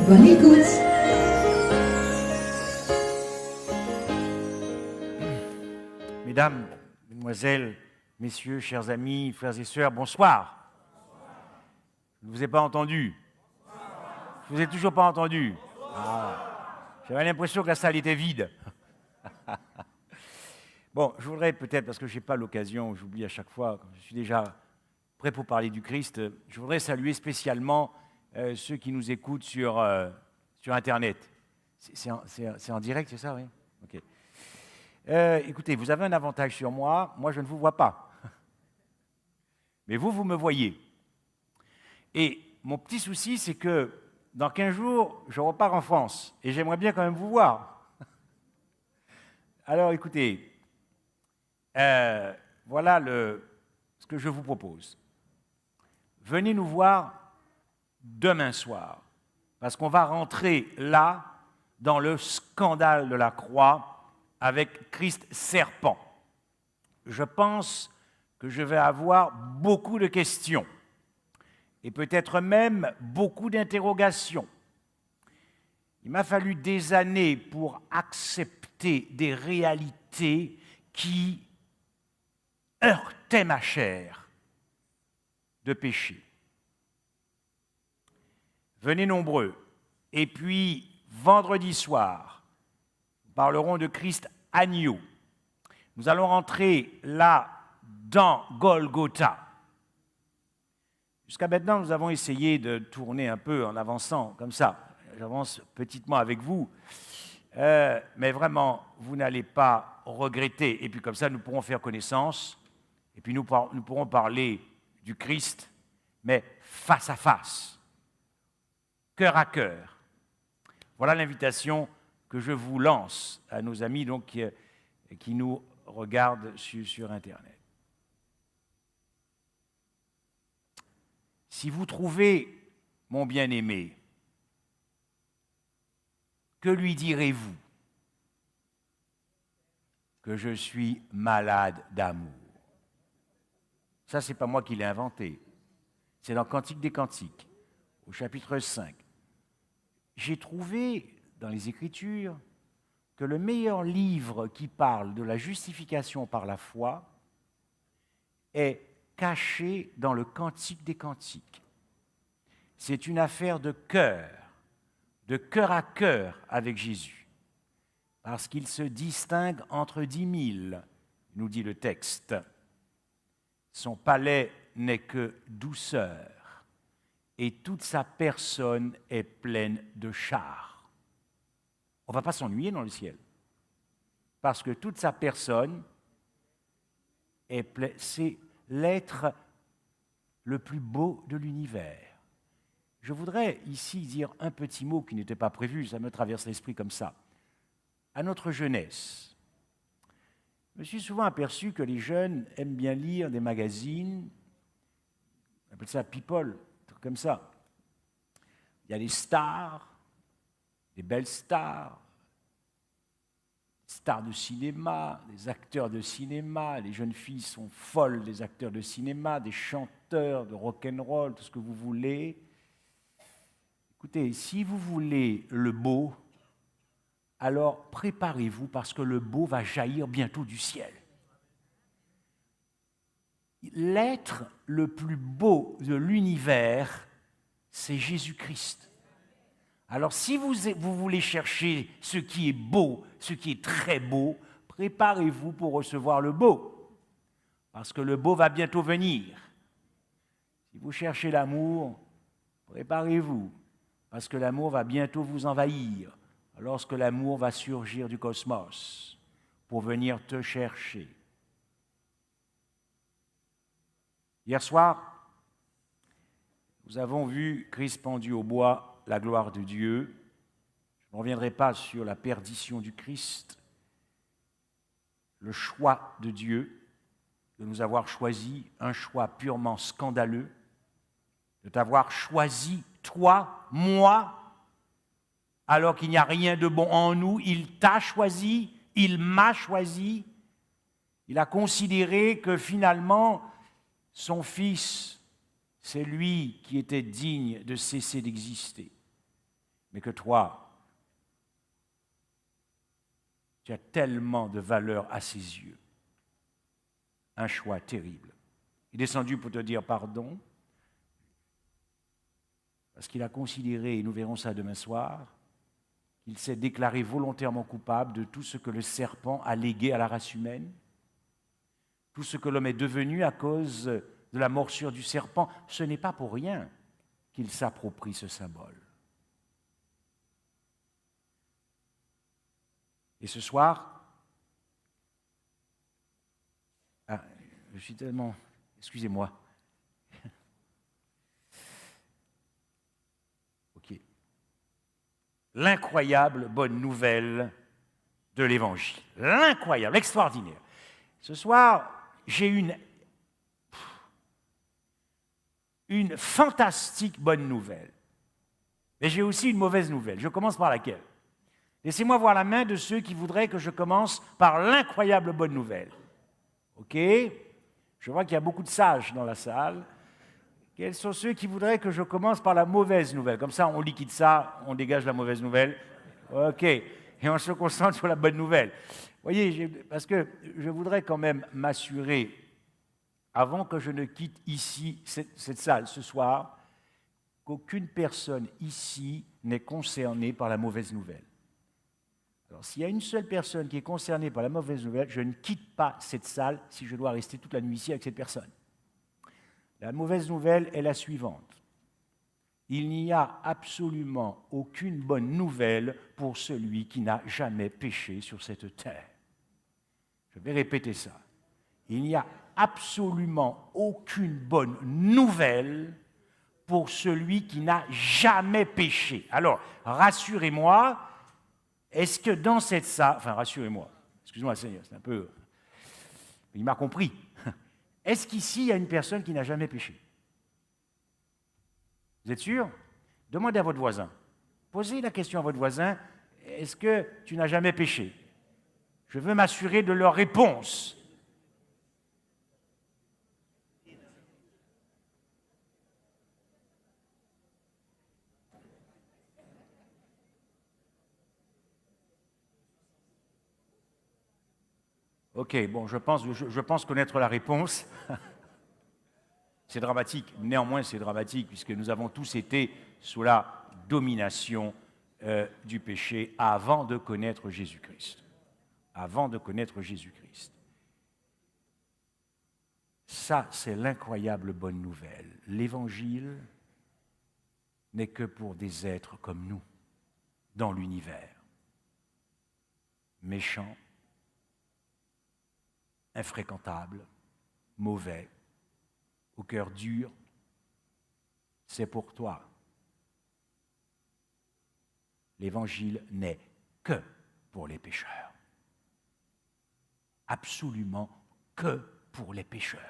Bonne écoute. Mesdames, mesdemoiselles, messieurs, chers amis, frères et sœurs, bonsoir. Je ne vous ai pas entendu. Je ne vous ai toujours pas entendu. J'avais l'impression que la salle était vide. Bon, je voudrais peut-être, parce que je n'ai pas l'occasion, j'oublie à chaque fois, je suis déjà prêt pour parler du Christ, je voudrais saluer spécialement ceux qui nous écoutent sur Internet. C'est en direct, c'est ça, oui? Ok. Écoutez, vous avez un avantage sur moi, moi je ne vous vois pas. Mais vous me voyez. Et mon petit souci, c'est que dans 15 jours, je repars en France et j'aimerais bien quand même vous voir. Alors écoutez, voilà ce que je vous propose. Venez nous voir demain soir, parce qu'on va rentrer là dans le scandale de la croix avec Christ serpent. Je pense que je vais avoir beaucoup de questions et peut-être même beaucoup d'interrogations. Il m'a fallu des années pour accepter des réalités qui heurtaient ma chair de péché. Venez nombreux. Et puis, vendredi soir, nous parlerons de Christ agneau. Nous allons rentrer là dans Golgotha. Jusqu'à maintenant, nous avons essayé de tourner un peu en avançant comme ça. J'avance petitement avec vous. Mais vraiment, vous n'allez pas regretter. Et puis comme ça, nous pourrons faire connaissance. Et puis nous pourrons parler du Christ, mais face à face, cœur à cœur. Voilà l'invitation que je vous lance à nos amis donc, qui nous regardent sur Internet. Si vous trouvez mon bien-aimé, que lui direz-vous? Que je suis malade d'amour. Ça, ce n'est pas moi qui l'ai inventé. C'est dans Cantique des Cantiques, au chapitre 5. J'ai trouvé dans les Écritures que le meilleur livre qui parle de la justification par la foi est caché dans le Cantique des Cantiques. C'est une affaire de cœur à cœur avec Jésus, parce qu'il se distingue entre 10 000, nous dit le texte. Son palais n'est que douceur, et toute sa personne est pleine de char. On ne va pas s'ennuyer dans le ciel, parce que toute sa personne c'est l'être le plus beau de l'univers. Je voudrais ici dire un petit mot qui n'était pas prévu, ça me traverse l'esprit comme ça. À notre jeunesse, je me suis souvent aperçu que les jeunes aiment bien lire des magazines, on appelle ça people, comme ça. Il y a des stars, des belles stars, stars de cinéma, des acteurs de cinéma, les jeunes filles sont folles des acteurs de cinéma, des chanteurs de rock'n'roll, tout ce que vous voulez. Écoutez, si vous voulez le beau, alors préparez-vous parce que le beau va jaillir bientôt du ciel. L'être le plus beau de l'univers, c'est Jésus-Christ. Alors si vous voulez chercher ce qui est beau, ce qui est très beau, préparez-vous pour recevoir le beau, parce que le beau va bientôt venir. Si vous cherchez l'amour, préparez-vous, parce que l'amour va bientôt vous envahir, lorsque l'amour va surgir du cosmos pour venir te chercher. Hier soir, nous avons vu Christ pendu au bois, la gloire de Dieu. Je ne reviendrai pas sur la perdition du Christ, le choix de Dieu, de nous avoir choisi, un choix purement scandaleux, de t'avoir choisi, toi, moi, alors qu'il n'y a rien de bon en nous. Il t'a choisi, il m'a choisi. Il a considéré que finalement, son Fils, c'est lui qui était digne de cesser d'exister. mais que toi, tu as tellement de valeur à ses yeux. Un choix terrible. Il est descendu pour te dire pardon, parce qu'il a considéré, et nous verrons ça demain soir, qu'il s'est déclaré volontairement coupable de tout ce que le serpent a légué à la race humaine, tout ce que l'homme est devenu à cause de la morsure du serpent. Ce n'est pas pour rien qu'il s'approprie ce symbole. Et ce soir, je suis tellement... Excusez-moi. Ok. L'incroyable bonne nouvelle de l'Évangile. L'incroyable, l'extraordinaire. Ce soir, j'ai une fantastique bonne nouvelle. Mais j'ai aussi une mauvaise nouvelle. Je commence par laquelle? Laissez-moi voir la main de ceux qui voudraient que je commence par l'incroyable bonne nouvelle. OK? Je vois qu'il y a beaucoup de sages dans la salle. Quels sont ceux qui voudraient que je commence par la mauvaise nouvelle? Comme ça, on liquide ça, on dégage la mauvaise nouvelle. OK. Et on se concentre sur la bonne nouvelle. Voyez, parce que je voudrais quand même m'assurer, avant que je ne quitte ici cette salle ce soir, qu'aucune personne ici n'est concernée par la mauvaise nouvelle. Alors, s'il y a une seule personne qui est concernée par la mauvaise nouvelle, je ne quitte pas cette salle si je dois rester toute la nuit ici avec cette personne. La mauvaise nouvelle est la suivante. Il n'y a absolument aucune bonne nouvelle pour celui qui n'a jamais péché sur cette terre. Je vais répéter ça. Il n'y a absolument aucune bonne nouvelle pour celui qui n'a jamais péché. Alors, rassurez-moi, est-ce que dans cette salle, enfin rassurez-moi, excusez-moi Seigneur, c'est un peu... Il m'a compris. Est-ce qu'ici, il y a une personne qui n'a jamais péché? Vous êtes sûr? Demandez à votre voisin. Posez la question à votre voisin, est-ce que tu n'as jamais péché? Je veux m'assurer de leur réponse. Ok, bon, je pense connaître la réponse. C'est dramatique, néanmoins c'est dramatique, puisque nous avons tous été sous la domination du péché avant de connaître Jésus-Christ. Avant de connaître Jésus-Christ. Ça, c'est l'incroyable bonne nouvelle. L'Évangile n'est que pour des êtres comme nous, dans l'univers. Méchants, infréquentables, mauvais, au cœur dur, c'est pour toi. L'Évangile n'est que pour les pécheurs. Absolument que pour les pécheurs.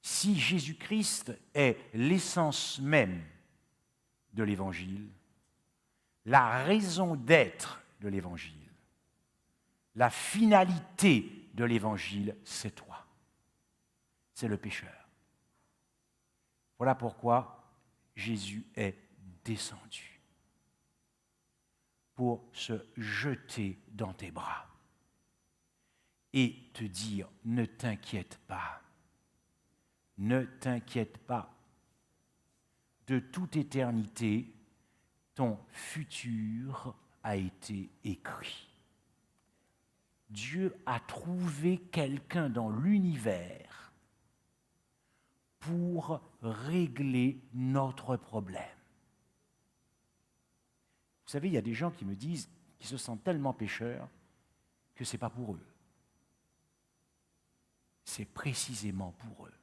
Si Jésus-Christ est l'essence même de l'Évangile, la raison d'être de l'Évangile, la finalité de l'Évangile, c'est toi. C'est le pécheur. Voilà pourquoi Jésus est descendu pour se jeter dans tes bras et te dire, ne t'inquiète pas, ne t'inquiète pas. De toute éternité, ton futur a été écrit. Dieu a trouvé quelqu'un dans l'univers pour régler notre problème. Vous savez, il y a des gens qui me disent qu'ils se sentent tellement pécheurs que ce n'est pas pour eux. C'est précisément pour eux.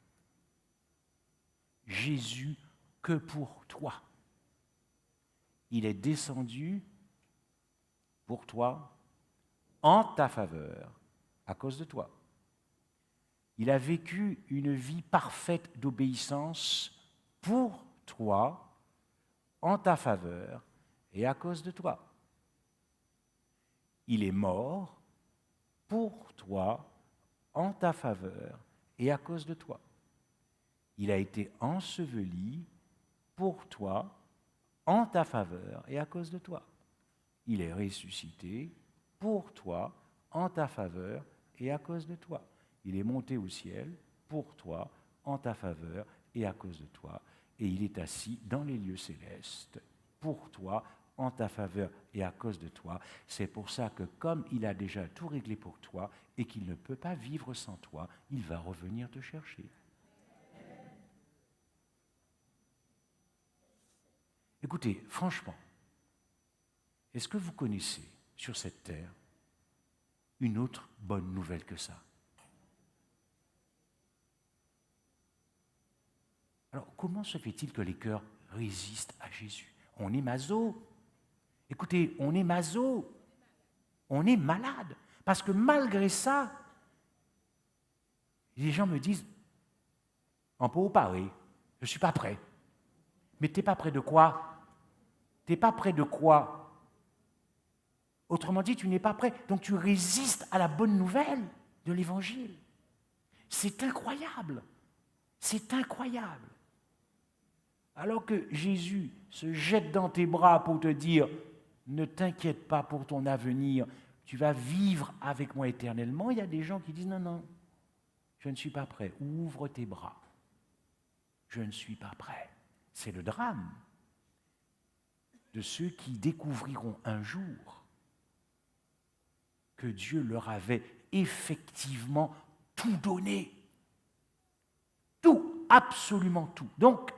Jésus, que pour toi. Il est descendu pour toi, en ta faveur, à cause de toi. Il a vécu une vie parfaite d'obéissance pour toi, en ta faveur et à cause de toi. Il est mort pour toi, en ta faveur et à cause de toi. Il a été enseveli pour toi, en ta faveur et à cause de toi. Il est ressuscité pour toi, en ta faveur et à cause de toi. Il est monté au ciel pour toi, en ta faveur et à cause de toi. Et il est assis dans les lieux célestes pour toi, en ta faveur et à cause de toi. C'est pour ça que comme il a déjà tout réglé pour toi et qu'il ne peut pas vivre sans toi, il va revenir te chercher. Écoutez, franchement, est-ce que vous connaissez sur cette terre une autre bonne nouvelle que ça? Alors, comment se fait-il que les cœurs résistent à Jésus? On est maso. Écoutez, on est maso. On est malade. Parce que malgré ça, les gens me disent, en pot paré, je ne suis pas prêt. Mais tu n'es pas prêt de quoi? Tu n'es pas prêt de quoi? Autrement dit, tu n'es pas prêt. Donc tu résistes à la bonne nouvelle de l'Évangile. C'est incroyable. C'est incroyable. Alors que Jésus se jette dans tes bras pour te dire « Ne t'inquiète pas pour ton avenir, tu vas vivre avec moi éternellement », il y a des gens qui disent « Non, non, je ne suis pas prêt, ouvre tes bras. Je ne suis pas prêt. » C'est le drame de ceux qui découvriront un jour que Dieu leur avait effectivement tout donné. Tout, absolument tout. Donc,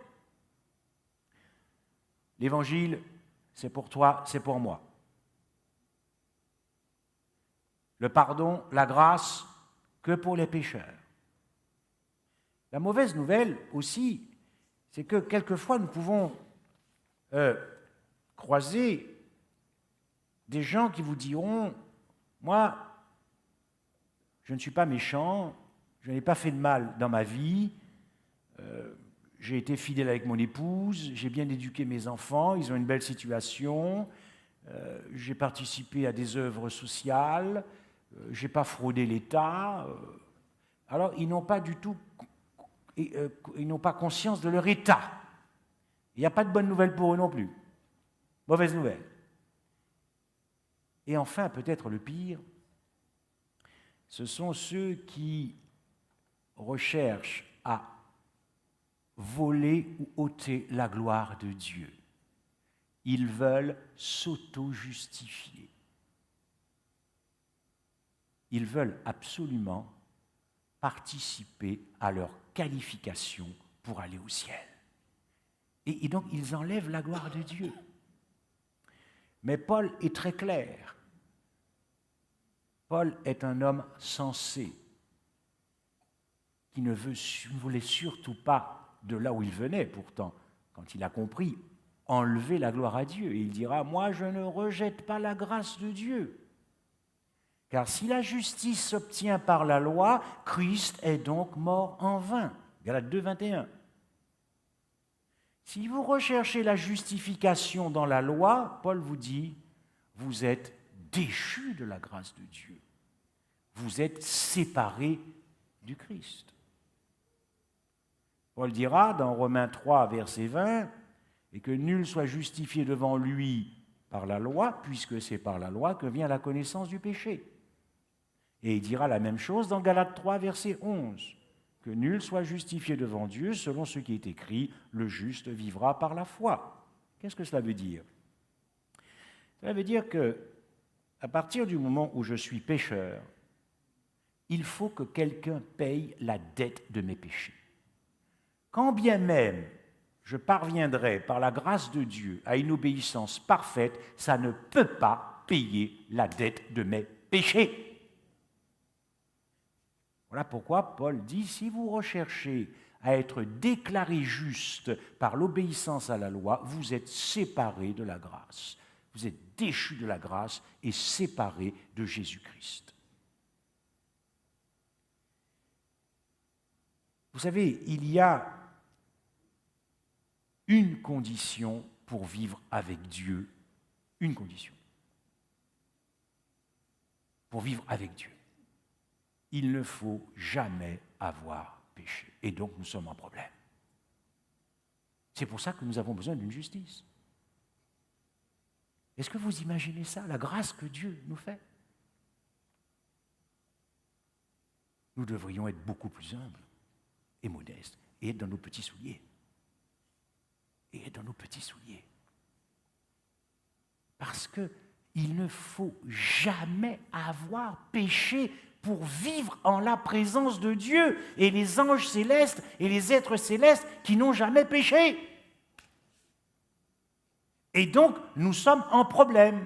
l'Évangile, c'est pour toi, c'est pour moi. Le pardon, la grâce, que pour les pécheurs. La mauvaise nouvelle aussi, c'est que quelquefois nous pouvons croiser des gens qui vous diront « Moi, je ne suis pas méchant, je n'ai pas fait de mal dans ma vie, j'ai été fidèle avec mon épouse, j'ai bien éduqué mes enfants, ils ont une belle situation, j'ai participé à des œuvres sociales, je n'ai pas fraudé l'État. » Alors, ils n'ont pas du tout, ils n'ont pas conscience de leur état. Il n'y a pas de bonne nouvelle pour eux non plus. Mauvaise nouvelle. Et enfin, peut-être le pire, ce sont ceux qui recherchent à voler ou ôter la gloire de Dieu. Ils veulent s'auto-justifier. Ils veulent absolument participer à leur qualification pour aller au ciel. Et donc, ils enlèvent la gloire de Dieu. Mais Paul est très clair. Paul est un homme sensé qui ne voulait surtout pas, de là où il venait pourtant, quand il a compris, enlever la gloire à Dieu. Et il dira, moi je ne rejette pas la grâce de Dieu. Car si la justice s'obtient par la loi, Christ est donc mort en vain. Galates 2, 21. Si vous recherchez la justification dans la loi, Paul vous dit, vous êtes déchus de la grâce de Dieu. Vous êtes séparés du Christ. Paul dira dans Romains 3, verset 20, et que nul soit justifié devant lui par la loi, puisque c'est par la loi que vient la connaissance du péché. Et il dira la même chose dans Galates 3, verset 11, que nul soit justifié devant Dieu selon ce qui est écrit, le juste vivra par la foi. Qu'est-ce que cela veut dire? Cela veut dire que, à partir du moment où je suis pécheur, il faut que quelqu'un paye la dette de mes péchés. Quand bien même je parviendrai par la grâce de Dieu à une obéissance parfaite, ça ne peut pas payer la dette de mes péchés. Voilà pourquoi Paul dit, si vous recherchez à être déclaré juste par l'obéissance à la loi, vous êtes séparés de la grâce. Vous êtes déchus de la grâce et séparés de Jésus-Christ. Vous savez, il y a une condition pour vivre avec Dieu, une condition. Pour vivre avec Dieu. Il ne faut jamais avoir péché. Et donc, nous sommes en problème. C'est pour ça que nous avons besoin d'une justice. Est-ce que vous imaginez ça, la grâce que Dieu nous fait? Nous devrions être beaucoup plus humbles et modestes et être dans nos petits souliers. Et être dans nos petits souliers. Parce qu'il ne faut jamais avoir péché pour vivre en la présence de Dieu et les anges célestes et les êtres célestes qui n'ont jamais péché. Et donc, nous sommes en problème.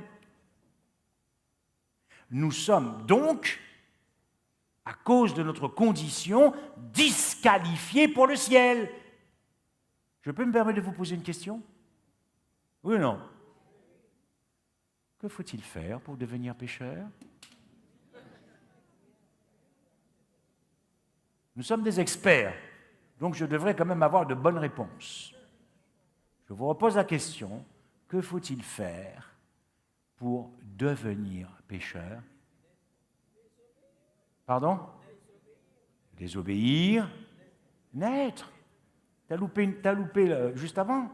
Nous sommes donc, à cause de notre condition, disqualifiés pour le ciel. Je peux me permettre de vous poser une question? Oui ou non? Que faut-il faire pour devenir pécheur? Nous sommes des experts, donc je devrais quand même avoir de bonnes réponses. Je vous repose la question, que faut-il faire pour devenir pécheur? Pardon? Désobéir, naître. T'as loupé juste avant.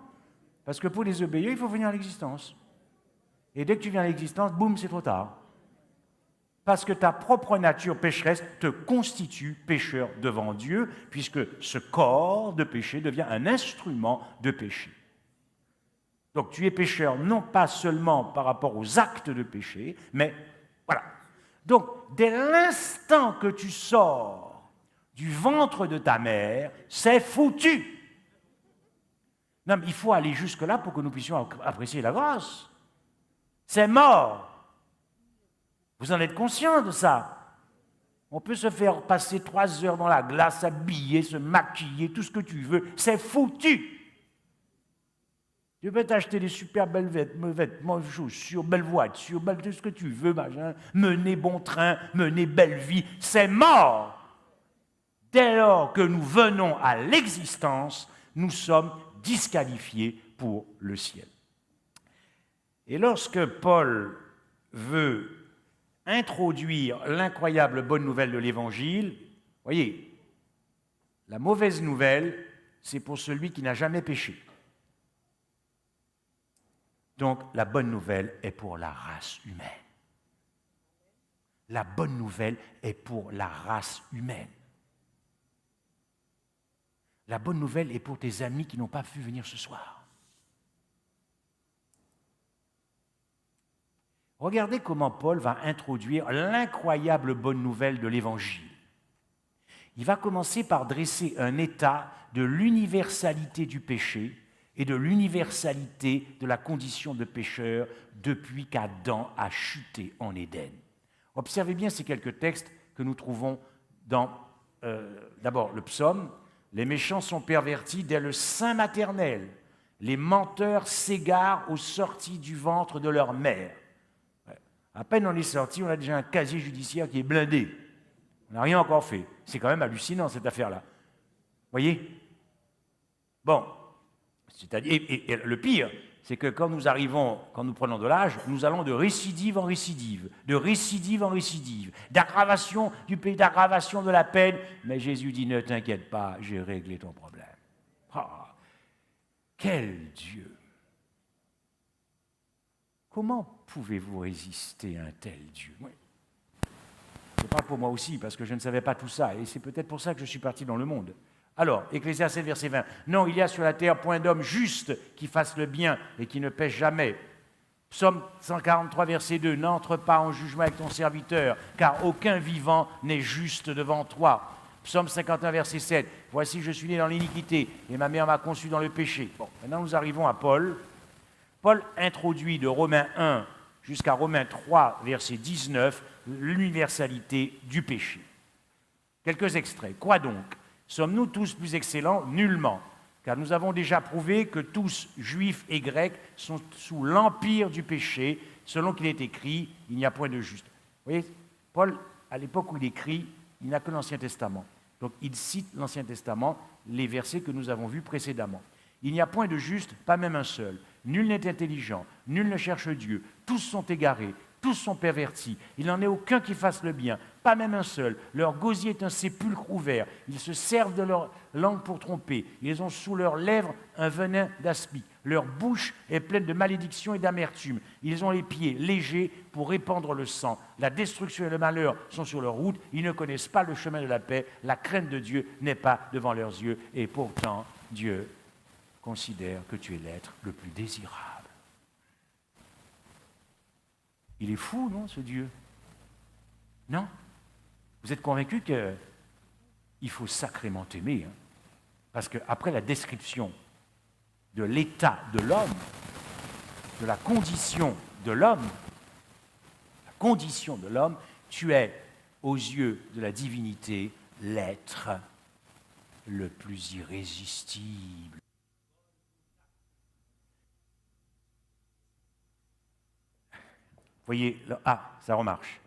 Parce que pour désobéir, il faut venir à l'existence. Et dès que tu viens à l'existence, boum, c'est trop tard. Parce que ta propre nature pécheresse te constitue pécheur devant Dieu, puisque ce corps de péché devient un instrument de péché. Donc tu es pécheur non pas seulement par rapport aux actes de péché, mais voilà. Donc dès l'instant que tu sors du ventre de ta mère, c'est foutu. Non, mais il faut aller jusque-là pour que nous puissions apprécier la grâce. C'est mort. Vous en êtes conscient de ça? On peut se faire passer 3 heures dans la glace, s'habiller, se maquiller, tout ce que tu veux. C'est foutu. Tu peux t'acheter des super belles vêtements, chaussures, belles voitures, tout ce que tu veux, machin, mener bon train, mener belle vie. C'est mort. Dès lors que nous venons à l'existence, nous sommes disqualifiés pour le ciel. Et lorsque Paul veut introduire l'incroyable bonne nouvelle de l'Évangile, voyez, la mauvaise nouvelle, c'est pour celui qui n'a jamais péché. Donc, la bonne nouvelle est pour la race humaine. La bonne nouvelle est pour la race humaine. La bonne nouvelle est pour tes amis qui n'ont pas pu venir ce soir. Regardez comment Paul va introduire l'incroyable bonne nouvelle de l'Évangile. Il va commencer par dresser un état de l'universalité du péché et de l'universalité de la condition de pécheur depuis qu'Adam a chuté en Éden. Observez bien ces quelques textes que nous trouvons dans, d'abord, le psaume. Les méchants sont pervertis dès le sein maternel. Les menteurs s'égarent aux sorties du ventre de leur mère. À peine on est sorti, on a déjà un casier judiciaire qui est blindé. On n'a rien encore fait. C'est quand même hallucinant, cette affaire-là. Voyez? Bon. C'est-à-dire, et le pire, c'est que quand nous prenons de l'âge, nous allons de récidive en récidive, de récidive en récidive, d'aggravation du pays, d'aggravation de la peine. Mais Jésus dit, ne t'inquiète pas, j'ai réglé ton problème. Oh, quel Dieu! Comment pouvez-vous résister à un tel Dieu? Oui. Je parle pour moi aussi, parce que je ne savais pas tout ça, et c'est peut-être pour ça que je suis parti dans le monde. Alors, Ecclésiaste verset 20. Non, il y a sur la terre point d'homme juste qui fasse le bien et qui ne pêche jamais. Psaume 143, verset 2. N'entre pas en jugement avec ton serviteur, car aucun vivant n'est juste devant toi. Psaume 51, verset 7. Voici, je suis né dans l'iniquité et ma mère m'a conçu dans le péché. Bon, maintenant nous arrivons à Paul. Paul introduit de Romains 1 jusqu'à Romains 3, verset 19, l'universalité du péché. Quelques extraits. Quoi donc? Sommes-nous tous plus excellents? Nullement, car nous avons déjà prouvé que tous, juifs et grecs, sont sous l'empire du péché, selon qu'il est écrit, il n'y a point de juste. Vous voyez, Paul, à l'époque où il écrit, il n'a que l'Ancien Testament. Donc il cite l'Ancien Testament, les versets que nous avons vus précédemment. Il n'y a point de juste, pas même un seul. Nul n'est intelligent, nul ne cherche Dieu. Tous sont égarés, Tous sont pervertis. Il n'en est aucun qui fasse le bien, pas même un seul. Leur gosier est un sépulcre ouvert. Ils se servent de leur langue pour tromper. Ils ont sous leurs lèvres un venin d'aspic. Leur bouche est pleine de malédiction et d'amertume. Ils ont les pieds légers pour répandre le sang. La destruction et le malheur sont sur leur route. Ils ne connaissent pas le chemin de la paix. La crainte de Dieu n'est pas devant leurs yeux. Et pourtant, Dieu considère que tu es l'être le plus désirable. Il est fou, non, ce Dieu? Non? Vous êtes convaincu qu'il faut sacrément aimer, hein? Parce qu'après la description de l'état de l'homme, de la condition de l'homme, tu es, aux yeux de la divinité, l'être le plus irrésistible. Voyez, ça remarche.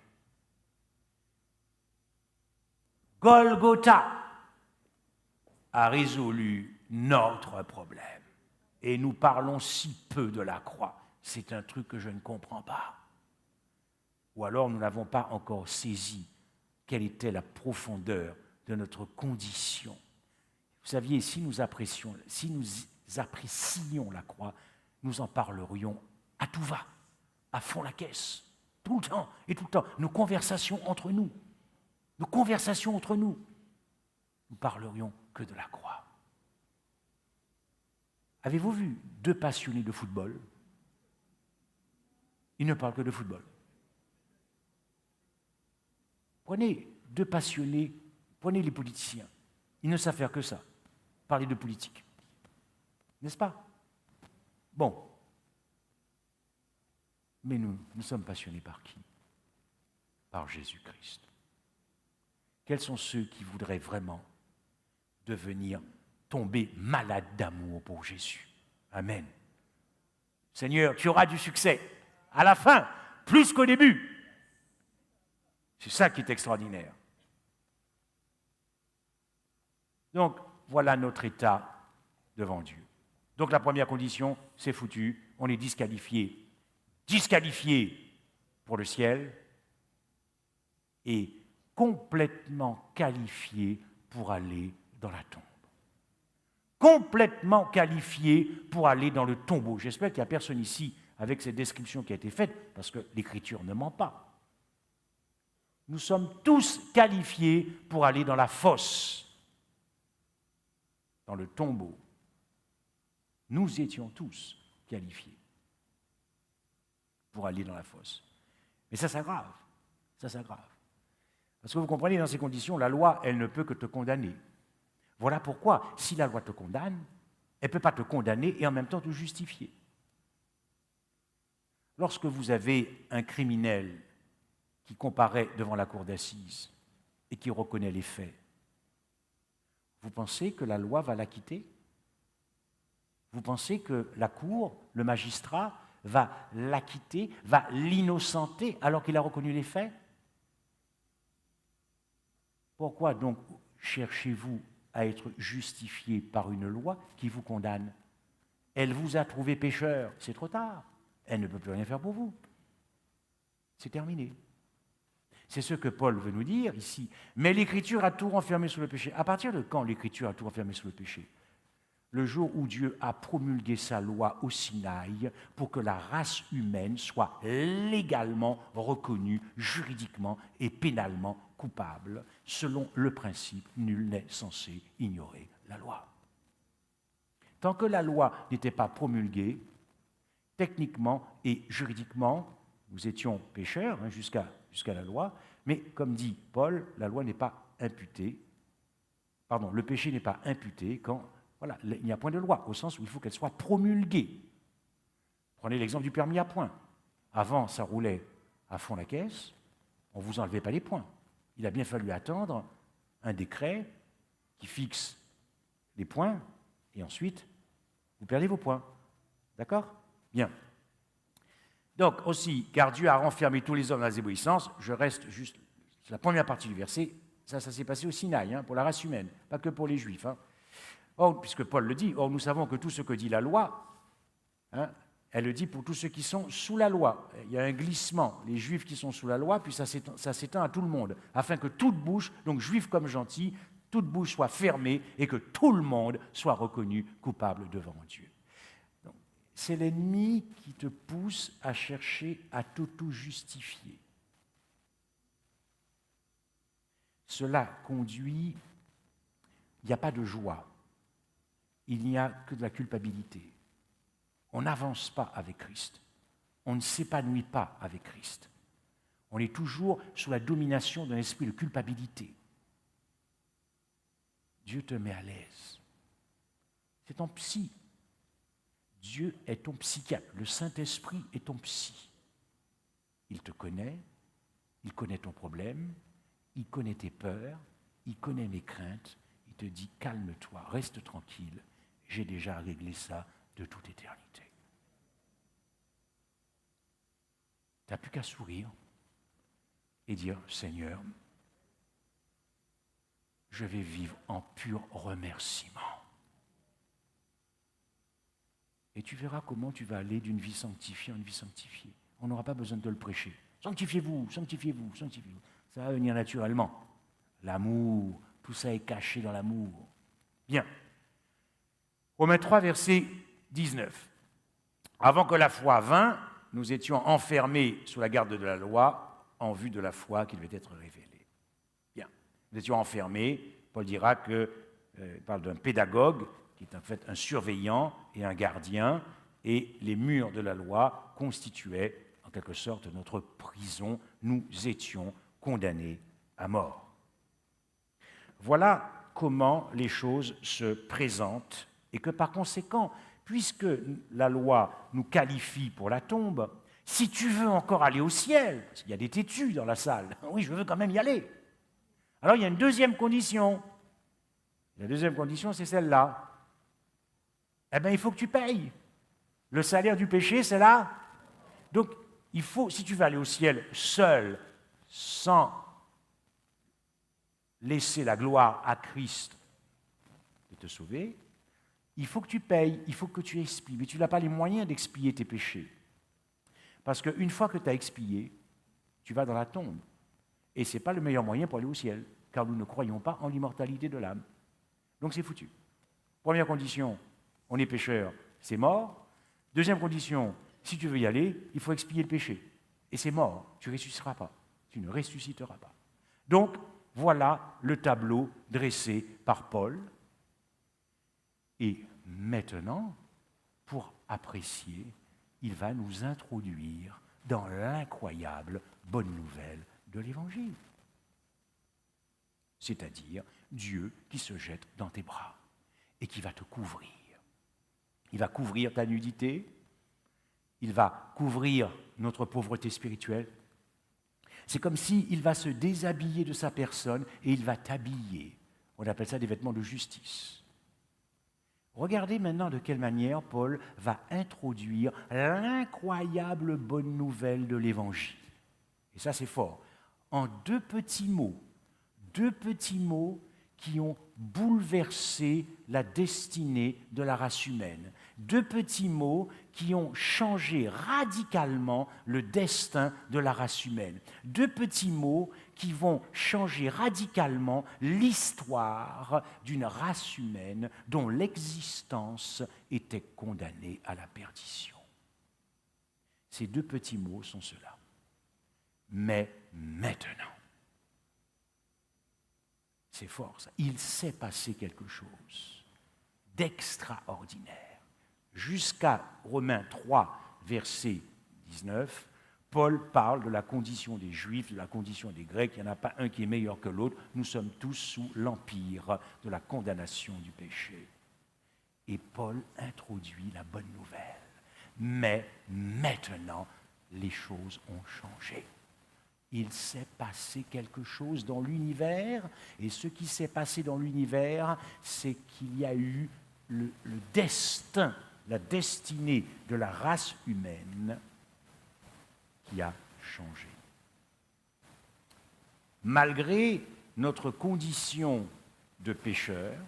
Golgotha a résolu notre problème. Et nous parlons si peu de la croix. C'est un truc que je ne comprends pas. Ou alors nous n'avons pas encore saisi quelle était la profondeur de notre condition. Vous saviez, si nous apprécions la croix, nous en parlerions à tout va, à fond la caisse, tout le temps et tout le temps. Nos conversations entre nous, nous parlerions que de la croix. Avez-vous vu 2 passionnés de football? Ils ne parlent que de football. Prenez 2 passionnés, prenez les politiciens. Ils ne savent faire que ça, parler de politique. N'est-ce pas? Bon. Mais nous sommes passionnés par qui? Par Jésus-Christ. Quels sont ceux qui voudraient vraiment tomber malades d'amour pour Jésus? Amen. Seigneur, tu auras du succès à la fin, plus qu'au début. C'est ça qui est extraordinaire. Donc, voilà notre état devant Dieu. Donc, la première condition, c'est foutu, on est disqualifié. Disqualifié pour le ciel et complètement qualifié pour aller dans la tombe. Complètement qualifié pour aller dans le tombeau. J'espère qu'il n'y a personne ici avec cette description qui a été faite, parce que l'Écriture ne ment pas. Nous sommes tous qualifiés pour aller dans la fosse, dans le tombeau. Nous étions tous qualifiés pour aller dans la fosse. Mais ça s'aggrave, ça s'aggrave. Parce que vous comprenez, dans ces conditions, la loi, elle ne peut que te condamner. Voilà pourquoi, si la loi te condamne, elle ne peut pas te condamner et en même temps te justifier. Lorsque vous avez un criminel qui comparaît devant la cour d'assises et qui reconnaît les faits, vous pensez que la loi va l'acquitter? Vous pensez que la cour, le magistrat, va l'acquitter, va l'innocenter alors qu'il a reconnu les faits? Pourquoi donc cherchez-vous à être justifié par une loi qui vous condamne? Elle vous a trouvé pécheur, c'est trop tard. Elle ne peut plus rien faire pour vous. C'est terminé. C'est ce que Paul veut nous dire ici. Mais l'Écriture a tout renfermé sous le péché. À partir de quand l'Écriture a tout renfermé sous le péché? Le jour où Dieu a promulgué sa loi au Sinaï pour que la race humaine soit légalement reconnue, juridiquement et pénalement coupable, selon le principe « nul n'est censé ignorer la loi ». Tant que la loi n'était pas promulguée, techniquement et juridiquement, nous étions pécheurs jusqu'à la loi, mais comme dit Paul, la loi n'est pas imputée, le péché n'est pas imputé quand il n'y a point de loi, au sens où il faut qu'elle soit promulguée. Prenez l'exemple du permis à points. Avant, ça roulait à fond la caisse, on ne vous enlevait pas les points. Il a bien fallu attendre un décret qui fixe les points, et ensuite, vous perdez vos points. D'accord? Bien. Donc aussi, car Dieu a renfermé tous les hommes dans la désobéissance, je reste juste sur la première partie du verset, ça s'est passé au Sinaï, pour la race humaine, pas que pour les Juifs. Or, puisque Paul le dit, or nous savons que tout ce que dit la loi, Elle le dit pour tous ceux qui sont sous la loi. Il y a un glissement. Les Juifs qui sont sous la loi, puis ça s'étend à tout le monde, afin que toute bouche, donc Juifs comme gentils, toute bouche soit fermée et que tout le monde soit reconnu coupable devant Dieu. Donc, c'est l'ennemi qui te pousse à chercher à t'auto-justifier. Cela conduit, il n'y a pas de joie, il n'y a que de la culpabilité. On n'avance pas avec Christ, on ne s'épanouit pas avec Christ. On est toujours sous la domination d'un esprit de culpabilité. Dieu te met à l'aise. C'est ton psy. Dieu est ton psychiatre. Le Saint-Esprit est ton psy. Il te connaît, il connaît ton problème, il connaît tes peurs, il connaît mes craintes. Il te dit, calme-toi, reste tranquille, j'ai déjà réglé ça de toute éternité. Tu n'as plus qu'à sourire et dire, Seigneur, je vais vivre en pur remerciement. Et tu verras comment tu vas aller d'une vie sanctifiée en une vie sanctifiée. On n'aura pas besoin de te le prêcher. Sanctifiez-vous, sanctifiez-vous, sanctifiez-vous. Ça va venir naturellement. L'amour, tout ça est caché dans l'amour. Bien. Romains 3, verset 19. Avant que la foi vînt, nous étions enfermés sous la garde de la loi en vue de la foi qui devait être révélée. Bien. Nous étions enfermés. Paul dira qu'il parle d'un pédagogue qui est en fait un surveillant et un gardien, et les murs de la loi constituaient en quelque sorte notre prison. Nous étions condamnés à mort. Voilà comment les choses se présentent et que par conséquent, puisque la loi nous qualifie pour la tombe, si tu veux encore aller au ciel, parce qu'il y a des têtus dans la salle, oui, je veux quand même y aller. Alors il y a une deuxième condition. La deuxième condition, c'est celle-là. Eh bien, il faut que tu payes. Le salaire du péché, c'est là. Donc, il faut, si tu veux aller au ciel seul, sans laisser la gloire à Christ de te sauver, il faut que tu payes, il faut que tu expies. Mais tu n'as pas les moyens d'expier tes péchés. Parce qu'une fois que tu as expié, tu vas dans la tombe. Et ce n'est pas le meilleur moyen pour aller au ciel, car nous ne croyons pas en l'immortalité de l'âme. Donc c'est foutu. Première condition, on est pécheur, c'est mort. Deuxième condition, si tu veux y aller, il faut expier le péché. Et c'est mort, tu ne ressusciteras pas. Tu ne ressusciteras pas. Donc, voilà le tableau dressé par Paul. Et maintenant, pour apprécier, il va nous introduire dans l'incroyable bonne nouvelle de l'Évangile. C'est-à-dire Dieu qui se jette dans tes bras et qui va te couvrir. Il va couvrir ta nudité, il va couvrir notre pauvreté spirituelle. C'est comme s'il va se déshabiller de sa personne et il va t'habiller. On appelle ça des vêtements de justice. Regardez maintenant de quelle manière Paul va introduire l'incroyable bonne nouvelle de l'Évangile. Et ça, c'est fort. En deux petits mots qui ont bouleversé la destinée de la race humaine. Deux petits mots qui ont changé radicalement le destin de la race humaine. Deux petits mots qui vont changer radicalement l'histoire d'une race humaine dont l'existence était condamnée à la perdition. Ces deux petits mots sont ceux-là. Mais maintenant. C'est fort, ça. Il s'est passé quelque chose d'extraordinaire. Jusqu'à Romains 3, verset 19, Paul parle de la condition des Juifs, de la condition des Grecs. Il n'y en a pas un qui est meilleur que l'autre. Nous sommes tous sous l'empire de la condamnation du péché. Et Paul introduit la bonne nouvelle. Mais maintenant, les choses ont changé. Il s'est passé quelque chose dans l'univers, et ce qui s'est passé dans l'univers, c'est qu'il y a eu le destin, la destinée de la race humaine qui a changé. Malgré notre condition de pécheurs,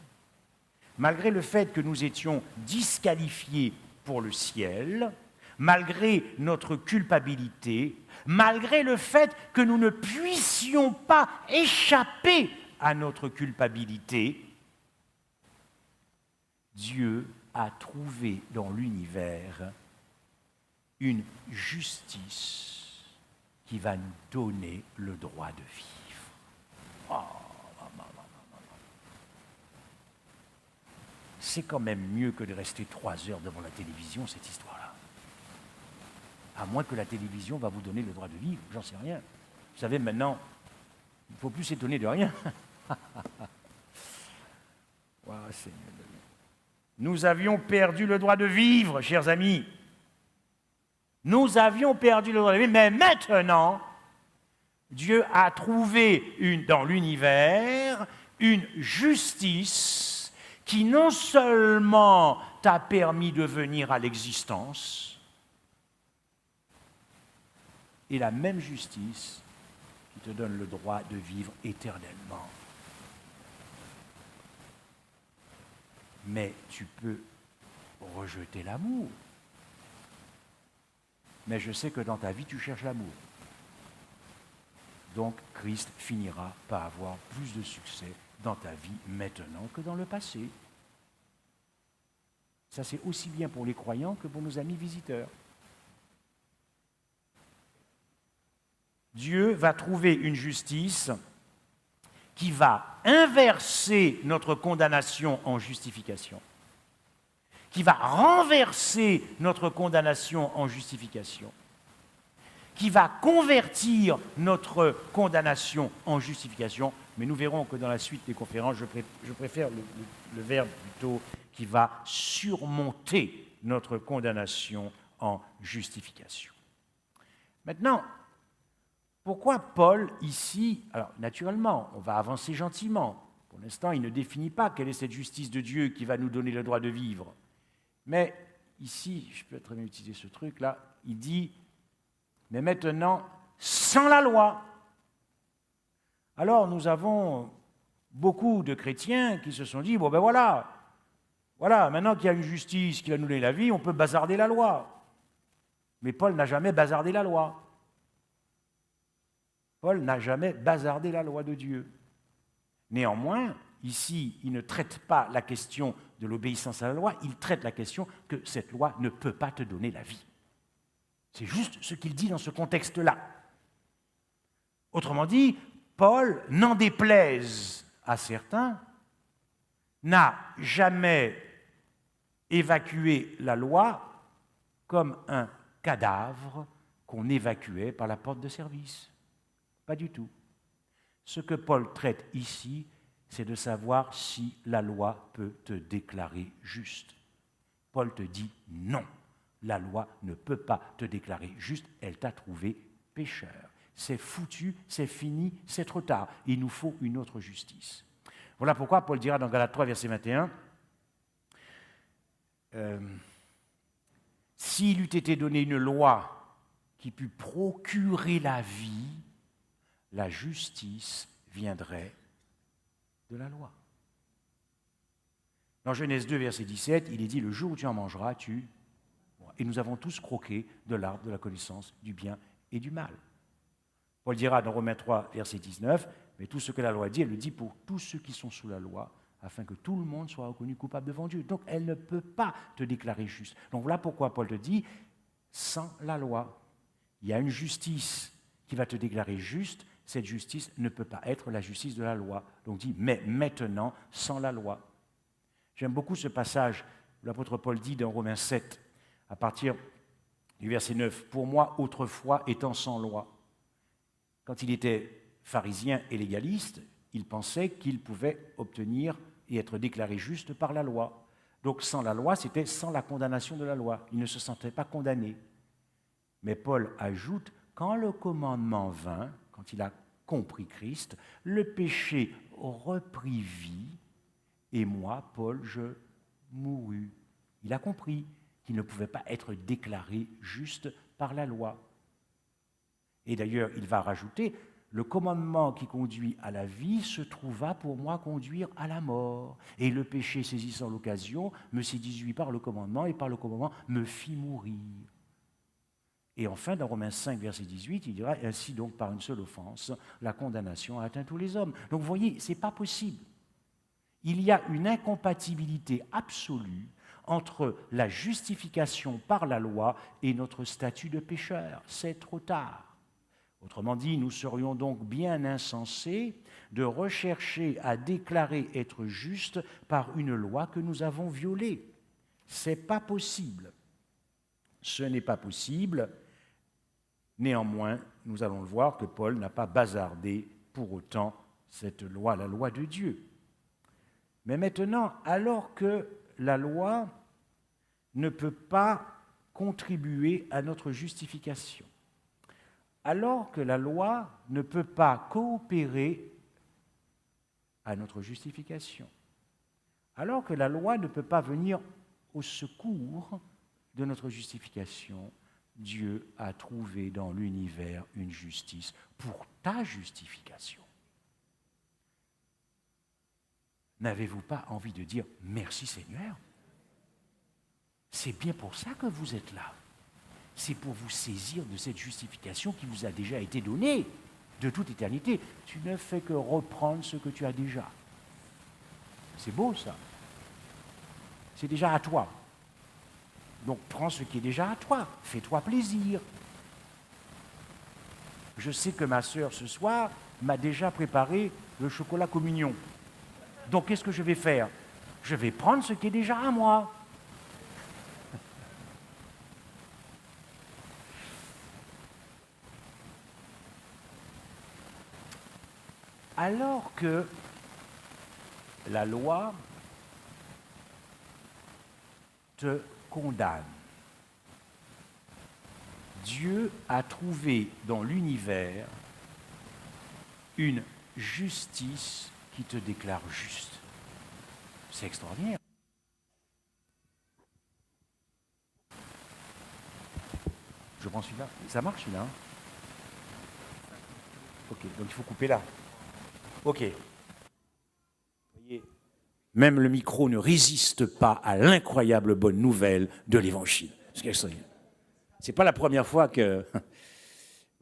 malgré le fait que nous étions disqualifiés pour le ciel, malgré notre culpabilité, malgré le fait que nous ne puissions pas échapper à notre culpabilité, Dieu a trouvé dans l'univers une justice qui va nous donner le droit de vivre. Oh, non, non, non, non. C'est quand même mieux que de rester 3 heures devant la télévision, cette histoire-là. À moins que la télévision va vous donner le droit de vivre, j'en sais rien. Vous savez, maintenant, il ne faut plus s'étonner de rien. Wow, Seigneur. Nous avions perdu le droit de vivre, chers amis. Nous avions perdu le droit de vivre, mais maintenant, Dieu a trouvé dans l'univers une justice qui non seulement t'a permis de venir à l'existence, et la même justice qui te donne le droit de vivre éternellement. Mais tu peux rejeter l'amour. Mais je sais que dans ta vie, tu cherches l'amour. Donc, Christ finira par avoir plus de succès dans ta vie maintenant que dans le passé. Ça, c'est aussi bien pour les croyants que pour nos amis visiteurs. Dieu va trouver une justice qui va inverser notre condamnation en justification, qui va renverser notre condamnation en justification, qui va convertir notre condamnation en justification. Mais nous verrons que dans la suite des conférences, je préfère le verbe plutôt qui va surmonter notre condamnation en justification. Maintenant, pourquoi Paul, ici, alors naturellement, on va avancer gentiment. Pour l'instant, il ne définit pas quelle est cette justice de Dieu qui va nous donner le droit de vivre. Mais ici, je peux très bien utiliser ce truc-là, il dit, mais maintenant, sans la loi. Alors, nous avons beaucoup de chrétiens qui se sont dit, bon ben voilà, maintenant qu'il y a une justice qui va nous donner la vie, on peut bazarder la loi. Mais Paul n'a jamais bazardé la loi. Paul n'a jamais bazardé la loi de Dieu. Néanmoins, ici, il ne traite pas la question de l'obéissance à la loi, il traite la question que cette loi ne peut pas te donner la vie. C'est juste ce qu'il dit dans ce contexte-là. Autrement dit, Paul, n'en déplaise à certains, n'a jamais évacué la loi comme un cadavre qu'on évacuait par la porte de service. Pas du tout. Ce que Paul traite ici, c'est de savoir si la loi peut te déclarer juste. Paul te dit non, la loi ne peut pas te déclarer juste, elle t'a trouvé pécheur. C'est foutu, c'est fini, c'est trop tard. Il nous faut une autre justice. Voilà pourquoi Paul dira dans Galates 3, verset 21, s'il eût été donné une loi qui pût procurer la vie, la justice viendrait de la loi. Dans Genèse 2, verset 17, il est dit, le jour où tu en mangeras, tu... Et nous avons tous croqué de l'arbre de la connaissance du bien et du mal. Paul dira dans Romains 3, verset 19, mais tout ce que la loi dit, elle le dit pour tous ceux qui sont sous la loi, afin que tout le monde soit reconnu coupable devant Dieu. Donc elle ne peut pas te déclarer juste. Donc voilà pourquoi Paul te dit, sans la loi, il y a une justice qui va te déclarer juste. Cette justice ne peut pas être la justice de la loi. Donc dit, mais maintenant, sans la loi. J'aime beaucoup ce passage où l'apôtre Paul dit dans Romains 7, à partir du verset 9, « Pour moi, autrefois, étant sans loi, quand il était pharisien et légaliste, il pensait qu'il pouvait obtenir et être déclaré juste par la loi. Donc sans la loi, c'était sans la condamnation de la loi. Il ne se sentait pas condamné. Mais Paul ajoute, quand le commandement vint, quand il a compris Christ, le péché reprit vie, et moi, Paul, je mourus. Il a compris qu'il ne pouvait pas être déclaré juste par la loi. Et d'ailleurs, il va rajouter, le commandement qui conduit à la vie se trouva pour moi conduire à la mort. Et le péché, saisissant l'occasion, me séduisit par le commandement, et par le commandement me fit mourir. Et enfin, dans Romains 5, verset 18, il dira « Ainsi donc, par une seule offense, la condamnation a atteint tous les hommes. » Donc vous voyez, ce n'est pas possible. Il y a une incompatibilité absolue entre la justification par la loi et notre statut de pécheur. C'est trop tard. Autrement dit, nous serions donc bien insensés de rechercher à déclarer être justes par une loi que nous avons violée. Ce n'est pas possible. Ce n'est pas possible. Néanmoins, nous allons le voir que Paul n'a pas bazardé pour autant cette loi, la loi de Dieu. Mais maintenant, alors que la loi ne peut pas contribuer à notre justification, alors que la loi ne peut pas coopérer à notre justification, alors que la loi ne peut pas venir au secours de notre justification, Dieu a trouvé dans l'univers une justice pour ta justification. N'avez-vous pas envie de dire « Merci Seigneur » ? C'est bien pour ça que vous êtes là. C'est pour vous saisir de cette justification qui vous a déjà été donnée de toute éternité. Tu ne fais que reprendre ce que tu as déjà. C'est beau ça. C'est déjà à toi. Donc prends ce qui est déjà à toi. Fais-toi plaisir. Je sais que ma sœur ce soir m'a déjà préparé le chocolat communion. Donc qu'est-ce que je vais faire ? Je vais prendre ce qui est déjà à moi. Alors que la loi te condamne, Dieu a trouvé dans l'univers une justice qui te déclare juste. C'est extraordinaire. Je prends celui-là. Ça marche celui-là, hein ? Ok, donc il faut couper là. Ok. Vous voyez, même le micro ne résiste pas à l'incroyable bonne nouvelle de l'Évangile. C'est pas la première fois que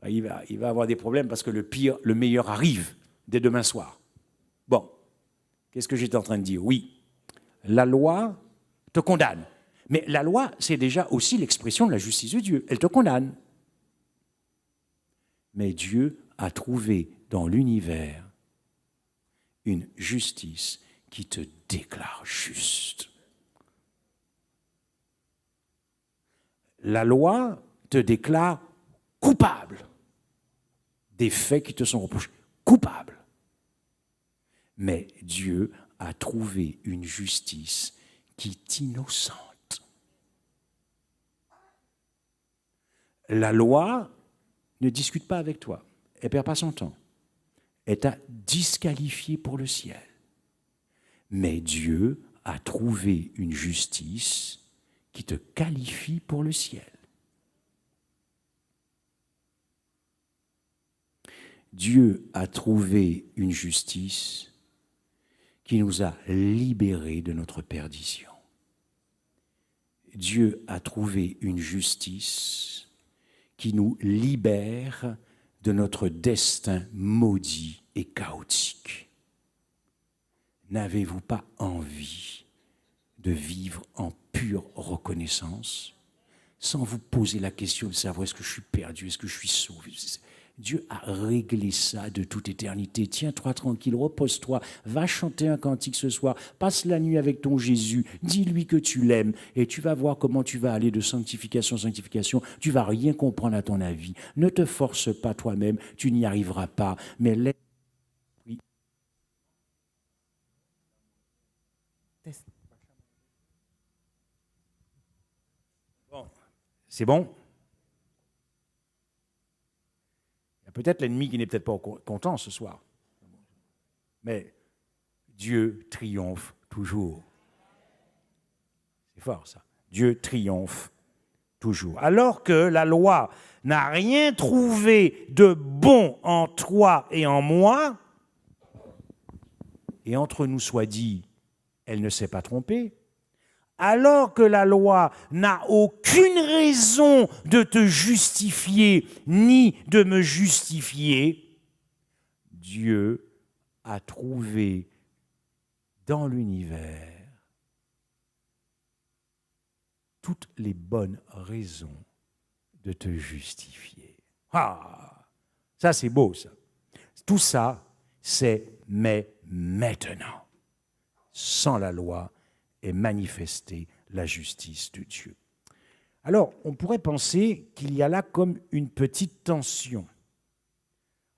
il va avoir des problèmes parce que le meilleur arrive dès demain soir. Bon, qu'est-ce que j'étais en train de dire ? Oui, la loi te condamne. Mais la loi, c'est déjà aussi l'expression de la justice de Dieu. Elle te condamne. Mais Dieu a trouvé dans l'univers une justice qui te déclare juste. La loi te déclare coupable des faits qui te sont reprochés. Coupable. Mais Dieu a trouvé une justice qui est innocente. La loi ne discute pas avec toi. Elle ne perd pas son temps. Elle t'a disqualifié pour le ciel. Mais Dieu a trouvé une justice qui te qualifie pour le ciel. Dieu a trouvé une justice qui nous a libérés de notre perdition. Dieu a trouvé une justice qui nous libère de notre destin maudit et chaotique. N'avez-vous pas envie de vivre en pure reconnaissance, sans vous poser la question de savoir est-ce que je suis perdu, est-ce que je suis sauvé ? Dieu a réglé ça de toute éternité. Tiens-toi tranquille, repose-toi, va chanter un cantique ce soir, passe la nuit avec ton Jésus, dis-lui que tu l'aimes et tu vas voir comment tu vas aller de sanctification en sanctification. Tu vas rien comprendre à ton avis. Ne te force pas toi-même, tu n'y arriveras pas, mais laisse. Oui. Bon. C'est bon ? Peut-être l'ennemi qui n'est peut-être pas content ce soir. Mais Dieu triomphe toujours. C'est fort ça. Dieu triomphe toujours. Alors que la loi n'a rien trouvé de bon en toi et en moi, et entre nous soit dit, elle ne s'est pas trompée, alors que la loi n'a aucune raison de te justifier ni de me justifier, Dieu a trouvé dans l'univers toutes les bonnes raisons de te justifier. Ah, ça c'est beau ça. Tout ça, c'est mais maintenant. Sans la loi est manifestée la justice de Dieu. Alors, on pourrait penser qu'il y a là comme une petite tension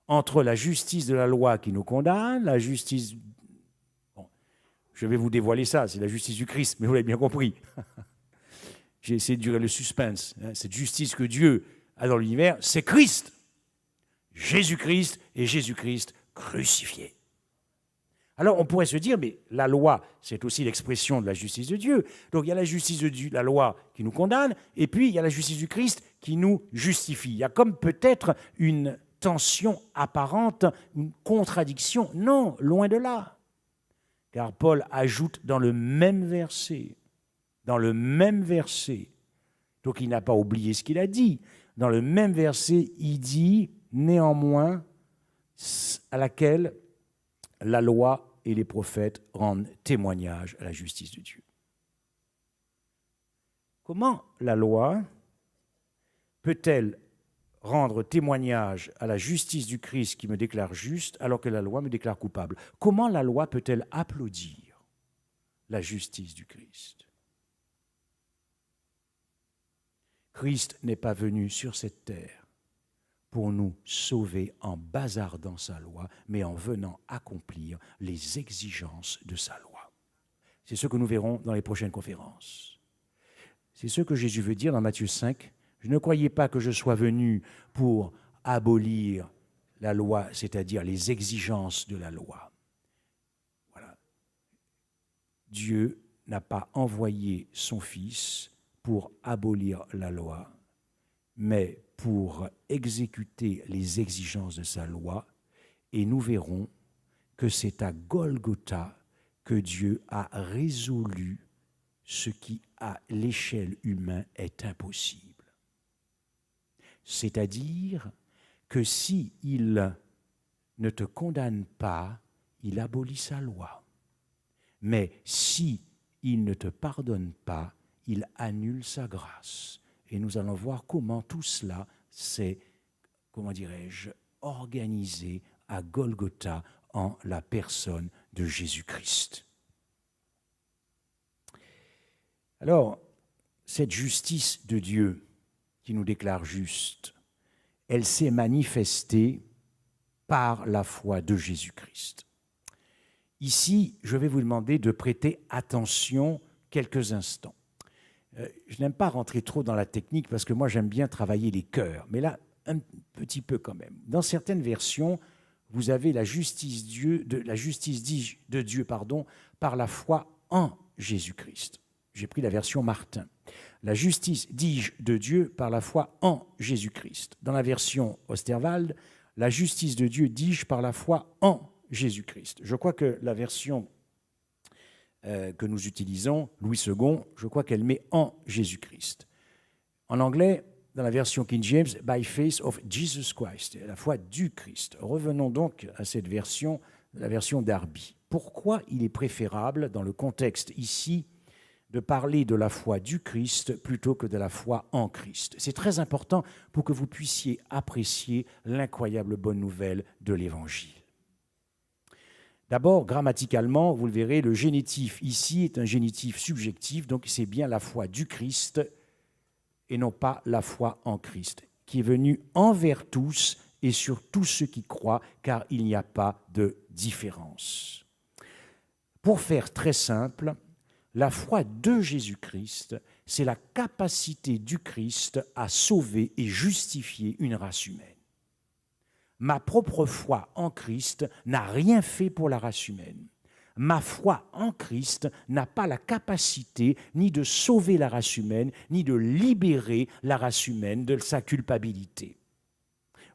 entre la justice de la loi qui nous condamne, la justice... Bon, je vais vous dévoiler ça, c'est la justice du Christ, mais vous l'avez bien compris. J'ai essayé de durer le suspense. Cette justice que Dieu a dans l'univers, c'est Christ. Jésus-Christ et Jésus-Christ crucifié. Alors on pourrait se dire, mais la loi, c'est aussi l'expression de la justice de Dieu. Donc il y a la justice de Dieu, la loi qui nous condamne, et puis il y a la justice du Christ qui nous justifie. Il y a comme peut-être une tension apparente, une contradiction. Non, loin de là. Car Paul ajoute dans le même verset, donc il n'a pas oublié ce qu'il a dit, dans le même verset, il dit néanmoins à laquelle la loi et les prophètes rendent témoignage à la justice de Dieu. Comment la loi peut-elle rendre témoignage à la justice du Christ qui me déclare juste alors que la loi me déclare coupable? Comment la loi peut-elle applaudir la justice du Christ? Christ n'est pas venu sur cette terre pour nous sauver en bazardant sa loi, mais en venant accomplir les exigences de sa loi. C'est ce que nous verrons dans les prochaines conférences. C'est ce que Jésus veut dire dans Matthieu 5. Je ne croyais pas que je sois venu pour abolir la loi, c'est-à-dire les exigences de la loi. Voilà. Dieu n'a pas envoyé son Fils pour abolir la loi, mais pour exécuter les exigences de sa loi, et nous verrons que c'est à Golgotha que Dieu a résolu ce qui, à l'échelle humaine, est impossible. C'est-à-dire que s'il ne te condamne pas, il abolit sa loi. Mais si il ne te pardonne pas, il annule sa grâce. Et nous allons voir comment tout cela s'est, organisé à Golgotha en la personne de Jésus-Christ. Alors, cette justice de Dieu qui nous déclare justes, elle s'est manifestée par la foi de Jésus-Christ. Ici, je vais vous demander de prêter attention quelques instants. Je n'aime pas rentrer trop dans la technique parce que moi j'aime bien travailler les cœurs, mais là un petit peu quand même. Dans certaines versions, vous avez la justice de Dieu par la foi en Jésus-Christ. J'ai pris la version Martin. La justice, dis-je, de Dieu par la foi en Jésus-Christ. Dans la version Osterwald, la justice de Dieu, dis-je, par la foi en Jésus-Christ. Je crois que la version que nous utilisons, Louis II, je crois qu'elle met en Jésus-Christ. En anglais, dans la version King James, by faith of Jesus Christ, la foi du Christ. Revenons donc à cette version, la version Darby. Pourquoi il est préférable, dans le contexte ici, de parler de la foi du Christ plutôt que de la foi en Christ? C'est très important pour que vous puissiez apprécier l'incroyable bonne nouvelle de l'Évangile. D'abord, grammaticalement, vous le verrez, le génitif ici est un génitif subjectif, donc c'est bien la foi du Christ et non pas la foi en Christ, qui est venue envers tous et sur tous ceux qui croient, car il n'y a pas de différence. Pour faire très simple, la foi de Jésus-Christ, c'est la capacité du Christ à sauver et justifier une race humaine. Ma propre foi en Christ n'a rien fait pour la race humaine. Ma foi en Christ n'a pas la capacité ni de sauver la race humaine, ni de libérer la race humaine de sa culpabilité.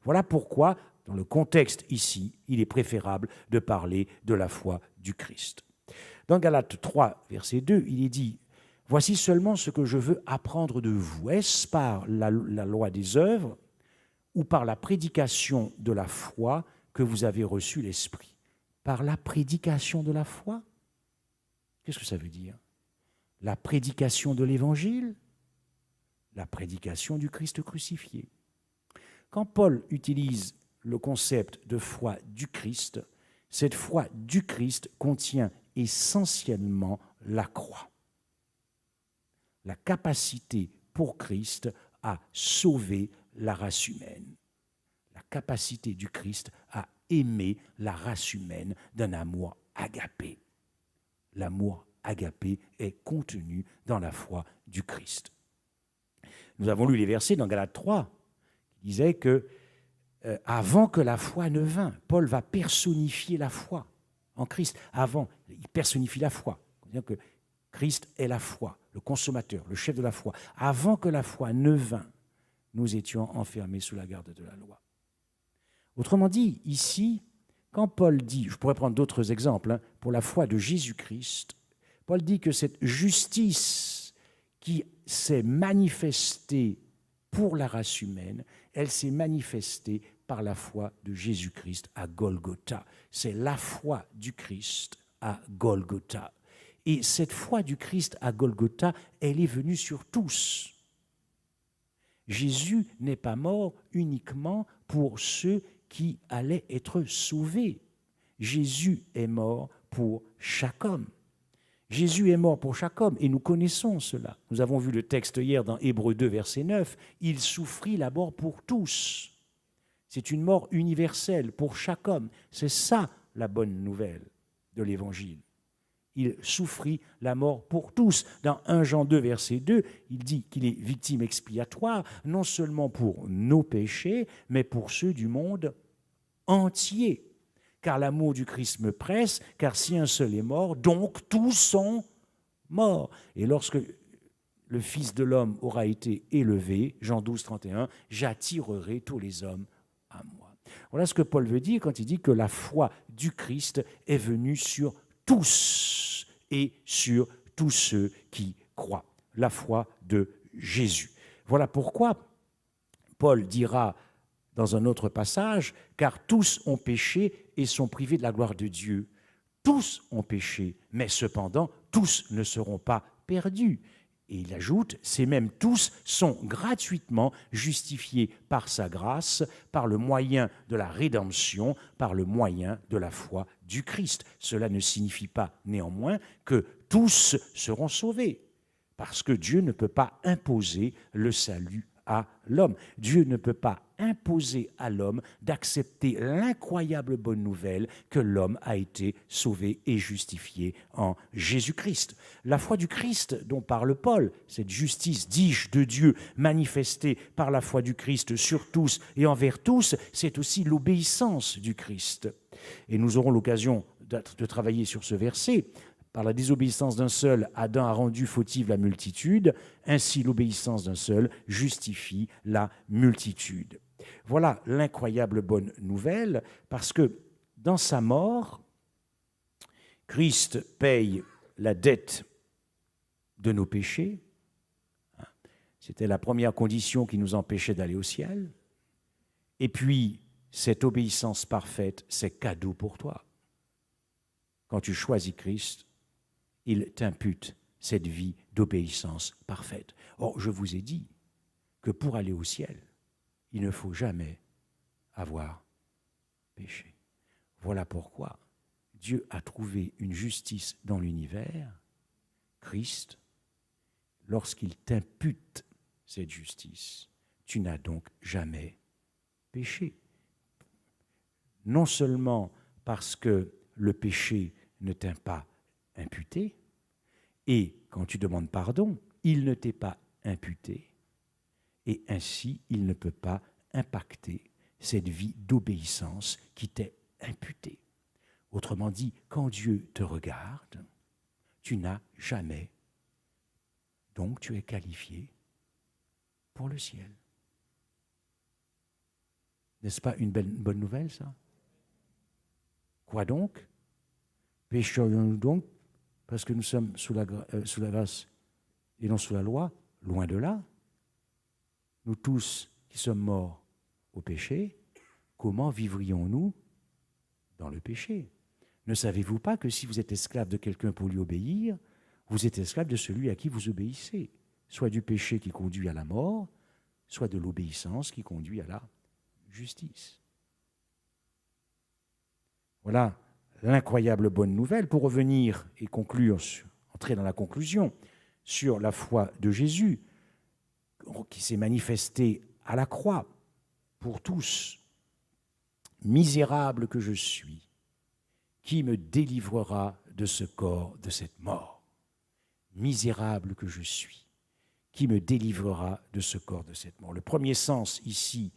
Voilà pourquoi, dans le contexte ici, il est préférable de parler de la foi du Christ. Dans Galates 3, verset 2, il est dit Voici seulement ce que je veux apprendre de vous. Est-ce par la loi des œuvres ou par la prédication de la foi que vous avez reçu l'Esprit? Par la prédication de la foi? Qu'est-ce que ça veut dire? La prédication de l'Évangile? La prédication du Christ crucifié. Quand Paul utilise le concept de foi du Christ, cette foi du Christ contient essentiellement la croix. La capacité pour Christ à sauver la race humaine. La capacité du Christ à aimer la race humaine d'un amour agapé. L'amour agapé est contenu dans la foi du Christ. Nous avons lu les versets dans Galates 3 qui disaient que avant que la foi ne vînt, Paul va personnifier la foi en Christ. Avant, il personnifie la foi. C'est-à-dire que Christ est la foi, le consommateur, le chef de la foi. Avant que la foi ne vînt, nous étions enfermés sous la garde de la loi. Autrement dit, ici, quand Paul dit, je pourrais prendre d'autres exemples, pour la foi de Jésus-Christ, Paul dit que cette justice qui s'est manifestée pour la race humaine, elle s'est manifestée par la foi de Jésus-Christ à Golgotha. C'est la foi du Christ à Golgotha. Et cette foi du Christ à Golgotha, elle est venue sur tous. Jésus n'est pas mort uniquement pour ceux qui allaient être sauvés. Jésus est mort pour chaque homme. Jésus est mort pour chaque homme et nous connaissons cela. Nous avons vu le texte hier dans Hébreux 2, verset 9. Il souffrit la mort pour tous. C'est une mort universelle pour chaque homme. C'est ça la bonne nouvelle de l'Évangile. Il souffrit la mort pour tous. Dans 1 Jean 2, verset 2, il dit qu'il est victime expiatoire, non seulement pour nos péchés, mais pour ceux du monde entier. Car l'amour du Christ me presse, car si un seul est mort, donc tous sont morts. Et lorsque le Fils de l'homme aura été élevé, Jean 12, 31, j'attirerai tous les hommes à moi. Voilà ce que Paul veut dire quand il dit que la foi du Christ est venue sur tous et sur tous ceux qui croient. La foi de Jésus. Voilà pourquoi Paul dira dans un autre passage, car tous ont péché et sont privés de la gloire de Dieu. Tous ont péché, mais cependant, tous ne seront pas perdus. Et il ajoute, ces mêmes tous sont gratuitement justifiés par sa grâce, par le moyen de la rédemption, par le moyen de la foi du Christ. Cela ne signifie pas néanmoins que tous seront sauvés, parce que Dieu ne peut pas imposer le salut à l'homme. Dieu ne peut pas imposer à l'homme d'accepter l'incroyable bonne nouvelle que l'homme a été sauvé et justifié en Jésus-Christ. La foi du Christ dont parle Paul, cette justice, dis-je, de Dieu manifestée par la foi du Christ sur tous et envers tous, c'est aussi l'obéissance du Christ. Et nous aurons l'occasion de travailler sur ce verset. Par la désobéissance d'un seul, Adam a rendu fautive la multitude. Ainsi, l'obéissance d'un seul justifie la multitude. Voilà l'incroyable bonne nouvelle, parce que dans sa mort, Christ paye la dette de nos péchés. C'était la première condition qui nous empêchait d'aller au ciel. Et puis, cette obéissance parfaite, c'est cadeau pour toi. Quand tu choisis Christ, il t'impute cette vie d'obéissance parfaite. Or, je vous ai dit que pour aller au ciel, il ne faut jamais avoir péché. Voilà pourquoi Dieu a trouvé une justice dans l'univers, Christ. Lorsqu'il t'impute cette justice, tu n'as donc jamais péché. Non seulement parce que le péché ne t'est pas imputé, et quand tu demandes pardon, il ne t'est pas imputé, et ainsi il ne peut pas impacter cette vie d'obéissance qui t'est imputée. Autrement dit, quand Dieu te regarde, tu n'as jamais, donc tu es qualifié pour le ciel. N'est-ce pas une bonne nouvelle, ça? Quoi donc? Pécherions-nous donc parce que nous sommes sous la grâce et non sous la loi, loin de là. Nous tous qui sommes morts au péché, comment vivrions-nous dans le péché? Ne savez-vous pas que si vous êtes esclave de quelqu'un pour lui obéir, vous êtes esclave de celui à qui vous obéissez, soit du péché qui conduit à la mort, soit de l'obéissance qui conduit à la justice. Voilà l'incroyable bonne nouvelle. Pour revenir et conclure, entrer dans la conclusion sur la foi de Jésus, qui s'est manifestée à la croix pour tous. Misérable que je suis, qui me délivrera de ce corps, de cette mort? Misérable que je suis, qui me délivrera de ce corps, de cette mort? Le premier sens ici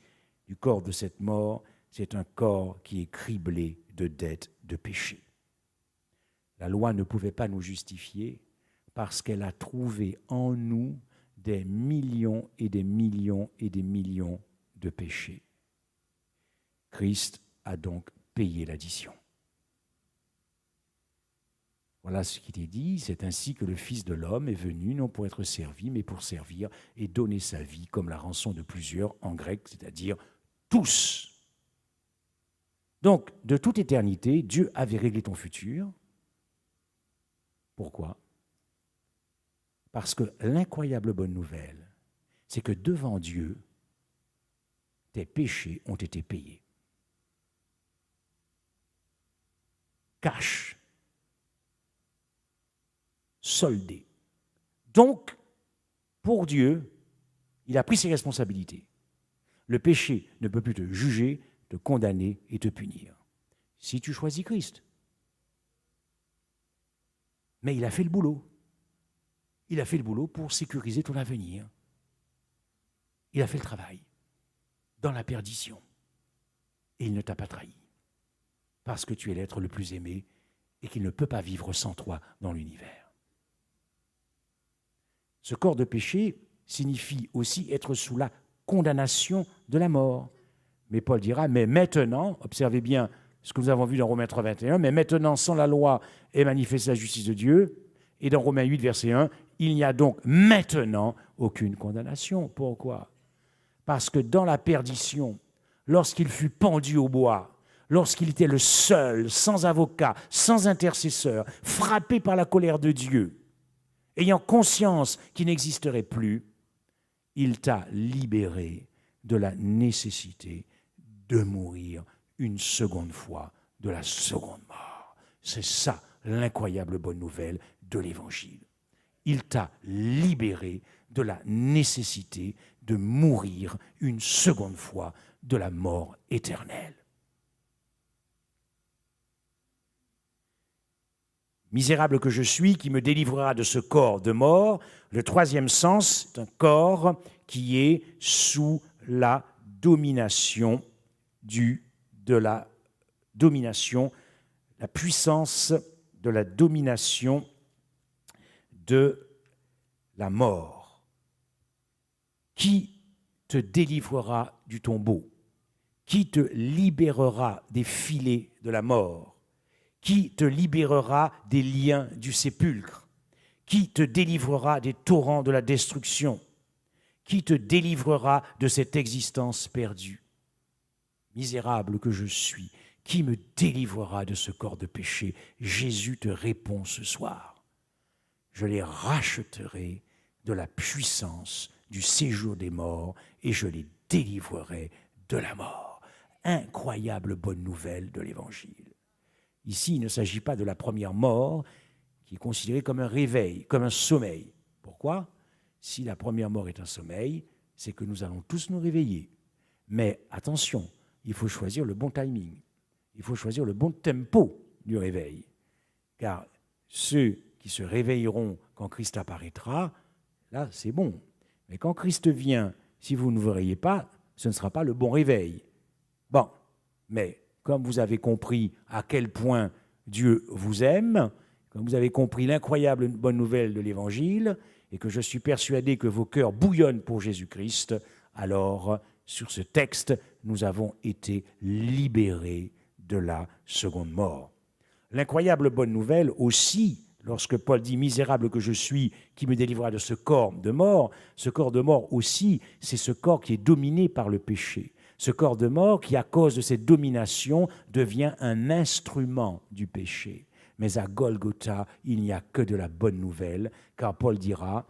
du corps de cette mort, c'est un corps qui est criblé de dettes, de péchés. La loi ne pouvait pas nous justifier parce qu'elle a trouvé en nous des millions et des millions et des millions de péchés. Christ a donc payé l'addition. Voilà ce qu'il est dit, c'est ainsi que le Fils de l'homme est venu, non pour être servi, mais pour servir et donner sa vie comme la rançon de plusieurs, en grec, c'est-à-dire tous. Donc, de toute éternité, Dieu avait réglé ton futur. Pourquoi? Parce que l'incroyable bonne nouvelle, c'est que devant Dieu, tes péchés ont été payés. Cash. Soldé. Donc, pour Dieu, il a pris ses responsabilités. Le péché ne peut plus te juger, te condamner et te punir. Si tu choisis Christ. Mais il a fait le boulot. Il a fait le boulot pour sécuriser ton avenir. Il a fait le travail dans la perdition. Et il ne t'a pas trahi. Parce que tu es l'être le plus aimé et qu'il ne peut pas vivre sans toi dans l'univers. Ce corps de péché signifie aussi être sous la condamnation de la mort. Mais Paul dira, mais maintenant, observez bien ce que nous avons vu dans Romains 3, 21, mais maintenant, sans la loi est manifestée la justice de Dieu. Et dans Romains 8, verset 1, il n'y a donc maintenant aucune condamnation. Pourquoi? Parce que dans la perdition, lorsqu'il fut pendu au bois, lorsqu'il était le seul, sans avocat, sans intercesseur, frappé par la colère de Dieu, ayant conscience qu'il n'existerait plus, il t'a libéré de la nécessité de mourir une seconde fois de la seconde mort. C'est ça l'incroyable bonne nouvelle de l'Évangile. Il t'a libéré de la nécessité de mourir une seconde fois de la mort éternelle. Misérable que je suis, qui me délivrera de ce corps de mort. Le troisième sens, c'est un corps qui est sous la domination la puissance de la domination de la mort. Qui te délivrera du tombeau? Qui te libérera des filets de la mort? Qui te libérera des liens du sépulcre? Qui te délivrera des torrents de la destruction? Qui te délivrera de cette existence perdue? Misérable que je suis, qui me délivrera de ce corps de péché? Jésus te répond ce soir. Je les racheterai de la puissance du séjour des morts et je les délivrerai de la mort. Incroyable bonne nouvelle de l'Évangile. Ici, il ne s'agit pas de la première mort qui est considérée comme un réveil, comme un sommeil. Pourquoi? Si la première mort est un sommeil, c'est que nous allons tous nous réveiller. Mais attention, il faut choisir le bon timing. Il faut choisir le bon tempo du réveil. Car ceux qui se réveilleront quand Christ apparaîtra, là, c'est bon. Mais quand Christ vient, si vous ne vous réveillez pas, ce ne sera pas le bon réveil. Bon, mais comme vous avez compris à quel point Dieu vous aime, comme vous avez compris l'incroyable bonne nouvelle de l'Évangile, et que je suis persuadé que vos cœurs bouillonnent pour Jésus-Christ, alors, sur ce texte, nous avons été libérés de la seconde mort. L'incroyable bonne nouvelle aussi, Lorsque Paul dit « misérable que je suis, qui me délivrera de ce corps de mort », ce corps de mort aussi, c'est ce corps qui est dominé par le péché. Ce corps de mort qui, à cause de cette domination, devient un instrument du péché. Mais à Golgotha, il n'y a que de la bonne nouvelle, car Paul dira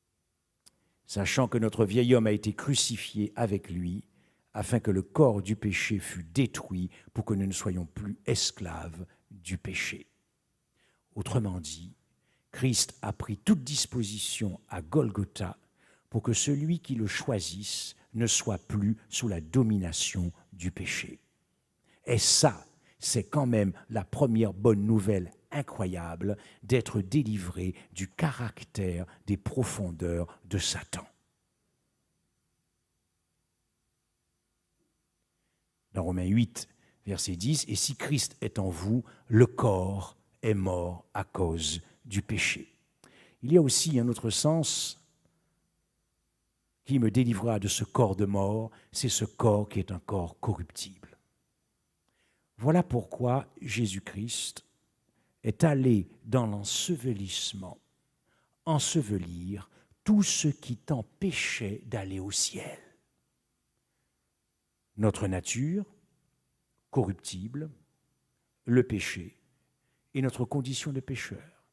« Sachant que notre vieil homme a été crucifié avec lui, afin que le corps du péché fût détruit pour que nous ne soyons plus esclaves du péché. » Autrement dit, Christ a pris toute disposition à Golgotha pour que celui qui le choisisse ne soit plus sous la domination du péché. Et ça, c'est quand même la première bonne nouvelle incroyable d'être délivré du caractère des profondeurs de Satan. Dans Romains 8, verset 10, « Et si Christ est en vous, le corps est mort à cause du péché. » Il y a aussi un autre sens qui me délivrera de ce corps de mort, c'est ce corps qui est un corps corruptible. Voilà pourquoi Jésus-Christ est allé dans l'ensevelissement, ensevelir tout ce qui t'empêchait d'aller au ciel. Notre nature corruptible, le péché, et notre condition de pécheur.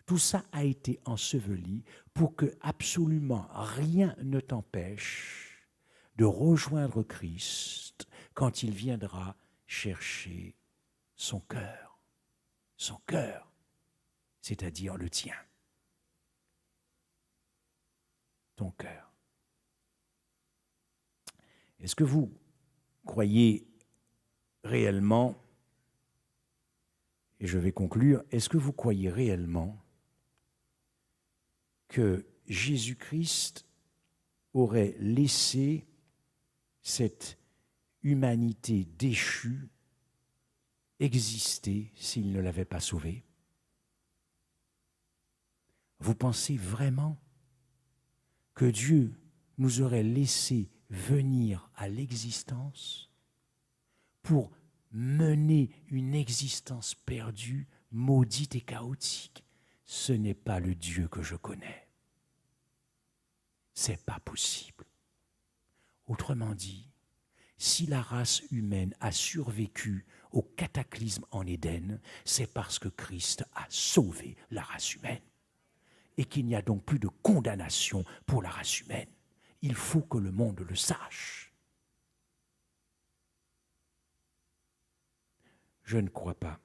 Tout ça a été enseveli pour que absolument rien ne t'empêche de rejoindre Christ quand il viendra chercher son cœur, c'est-à-dire le tien, ton cœur. Est-ce que vous croyez réellement, et je vais conclure, est-ce que vous croyez réellement que Jésus-Christ aurait laissé cette humanité déchue exister s'il ne l'avait pas sauvée? Vous pensez vraiment que Dieu nous aurait laissé venir à l'existence pour mener une existence perdue, maudite et chaotique? Ce n'est pas le Dieu que je connais. C'est pas possible. Autrement dit, si la race humaine a survécu au cataclysme en Éden, c'est parce que Christ a sauvé la race humaine et qu'il n'y a donc plus de condamnation pour la race humaine. Il faut que le monde le sache. Je ne crois pas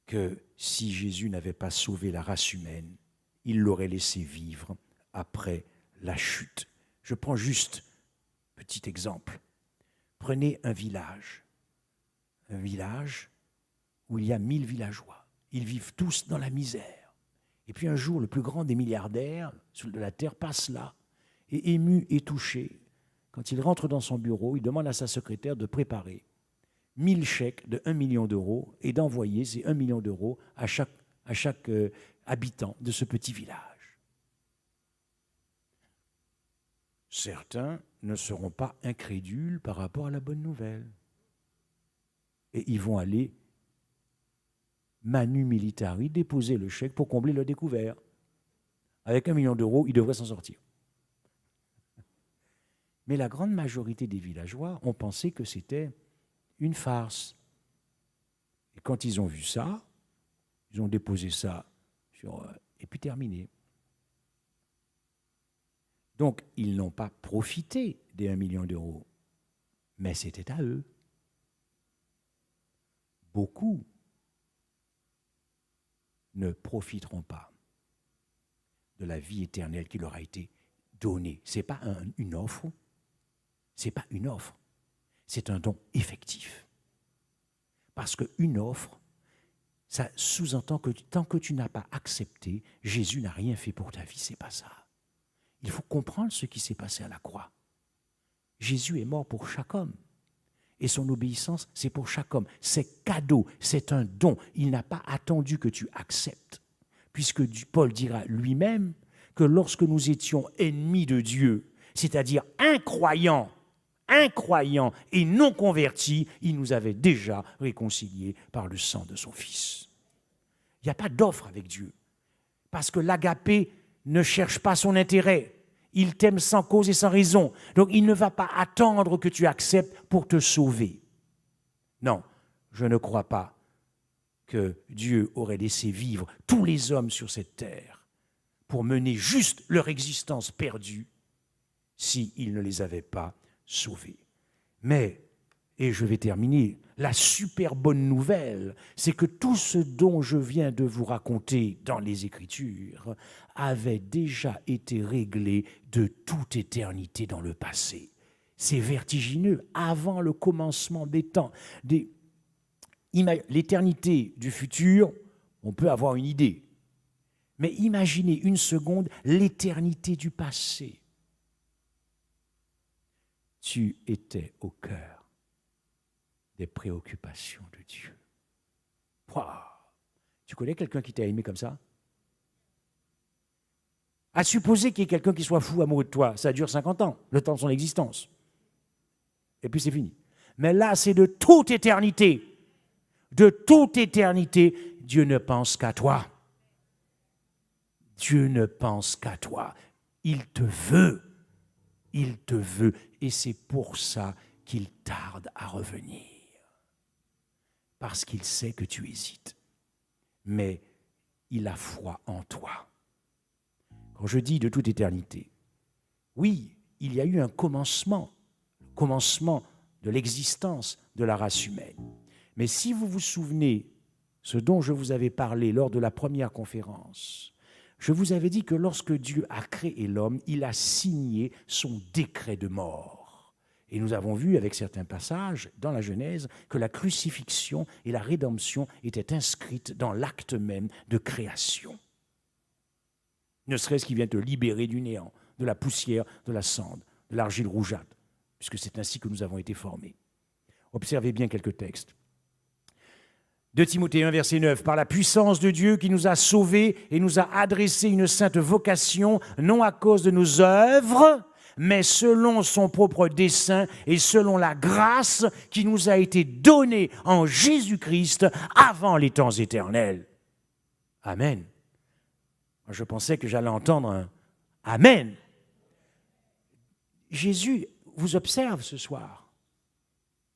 que si Jésus n'avait pas sauvé la race humaine, il l'aurait laissé vivre après la chute. Je prends juste un petit exemple. Prenez un village où il y a 1000 villageois. Ils vivent tous dans la misère. Et puis un jour, le plus grand des milliardaires de la terre passe là, et ému et touché. Quand il rentre dans son bureau, il demande à sa secrétaire de préparer 1000 chèques de 1 million d'euros et d'envoyer ces 1 million d'euros à chaque habitant de ce petit village. Certains ne seront pas incrédules par rapport à la bonne nouvelle. Et ils vont aller, manu militari, déposer le chèque pour combler le découvert. Avec 1 million d'euros, ils devraient s'en sortir. Mais la grande majorité des villageois ont pensé que c'était une farce. Et quand ils ont vu ça, ils ont déposé ça et puis terminé. Donc, ils n'ont pas profité des 1 million d'euros, mais c'était à eux. Beaucoup ne profiteront pas de la vie éternelle qui leur a été donnée. Ce n'est pas une offre, c'est un don effectif. Parce qu'une offre, ça sous-entend que tant que tu n'as pas accepté, Jésus n'a rien fait pour ta vie, c'est pas ça. Il faut comprendre ce qui s'est passé à la croix. Jésus est mort pour chaque homme. Et son obéissance, c'est pour chaque homme. C'est cadeau, c'est un don. Il n'a pas attendu que tu acceptes. Puisque Paul dira lui-même que lorsque nous étions ennemis de Dieu, c'est-à-dire incroyants et non convertis, il nous avait déjà réconciliés par le sang de son Fils. Il n'y a pas d'offre avec Dieu. Parce que l'agapé ne cherche pas son intérêt. Il t'aime sans cause et sans raison. Donc, il ne va pas attendre que tu acceptes pour te sauver. Non, je ne crois pas que Dieu aurait laissé vivre tous les hommes sur cette terre pour mener juste leur existence perdue s'il ne les avait pas sauvés. Mais, et je vais terminer, la super bonne nouvelle, c'est que tout ce dont je viens de vous raconter dans les Écritures avait déjà été réglé de toute éternité dans le passé. C'est vertigineux, avant le commencement des temps. L'éternité du futur, on peut avoir une idée. Mais imaginez une seconde l'éternité du passé. Tu étais au cœur des préoccupations de Dieu. Wow. Tu connais quelqu'un qui t'a aimé comme ça? À supposer qu'il y ait quelqu'un qui soit fou amoureux de toi, ça dure 50 ans, le temps de son existence. Et puis c'est fini. Mais là, c'est de toute éternité. De toute éternité, Dieu ne pense qu'à toi. Dieu ne pense qu'à toi. Il te veut. Il te veut. Et c'est pour ça qu'il tarde à revenir. Parce qu'il sait que tu hésites. Mais il a foi en toi. Quand je dis de toute éternité, oui, il y a eu un commencement de l'existence de la race humaine. Mais si vous vous souvenez, ce dont je vous avais parlé lors de la première conférence, je vous avais dit que lorsque Dieu a créé l'homme, il a signé son décret de mort. Et nous avons vu avec certains passages dans la Genèse que la crucifixion et la rédemption étaient inscrites dans l'acte même de création. Ne serait-ce qu'il vient te libérer du néant, de la poussière, de la cendre, de l'argile rougeâtre, puisque c'est ainsi que nous avons été formés. Observez bien quelques textes. 2 Timothée 1, verset 9, « Par la puissance de Dieu qui nous a sauvés et nous a adressé une sainte vocation, non à cause de nos œuvres, mais selon son propre dessein et selon la grâce qui nous a été donnée en Jésus-Christ avant les temps éternels. » Amen. Je pensais que j'allais entendre un « Amen ». Jésus vous observe ce soir.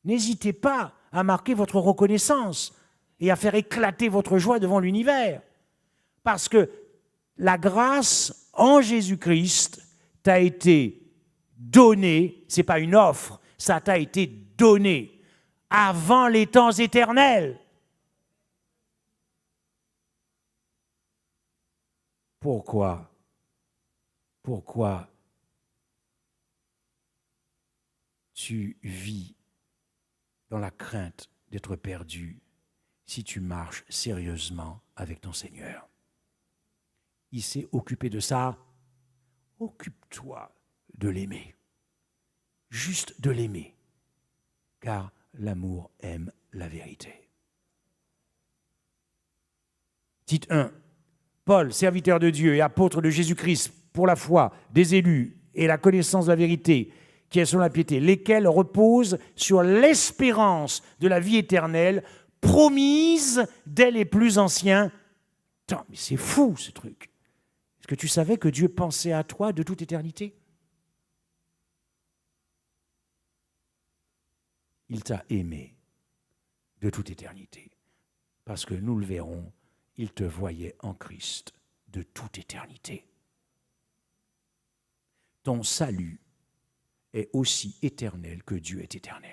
N'hésitez pas à marquer votre reconnaissance et à faire éclater votre joie devant l'univers. Parce que la grâce en Jésus-Christ t'a été donnée, ce n'est pas une offre, ça t'a été donné avant les temps éternels. Pourquoi tu vis dans la crainte d'être perdu si tu marches sérieusement avec ton Seigneur? Il s'est occupé de ça. Occupe-toi de l'aimer. Juste de l'aimer. Car l'amour aime la vérité. Tite 1. Paul, serviteur de Dieu et apôtre de Jésus-Christ pour la foi des élus et la connaissance de la vérité, qui est selon la piété, lesquels reposent sur l'espérance de la vie éternelle promise dès les plus anciens. Attends, mais c'est fou ce truc. Est-ce que tu savais que Dieu pensait à toi de toute éternité? Il t'a aimé de toute éternité. Parce que nous le verrons, il te voyait en Christ de toute éternité. Ton salut est aussi éternel que Dieu est éternel.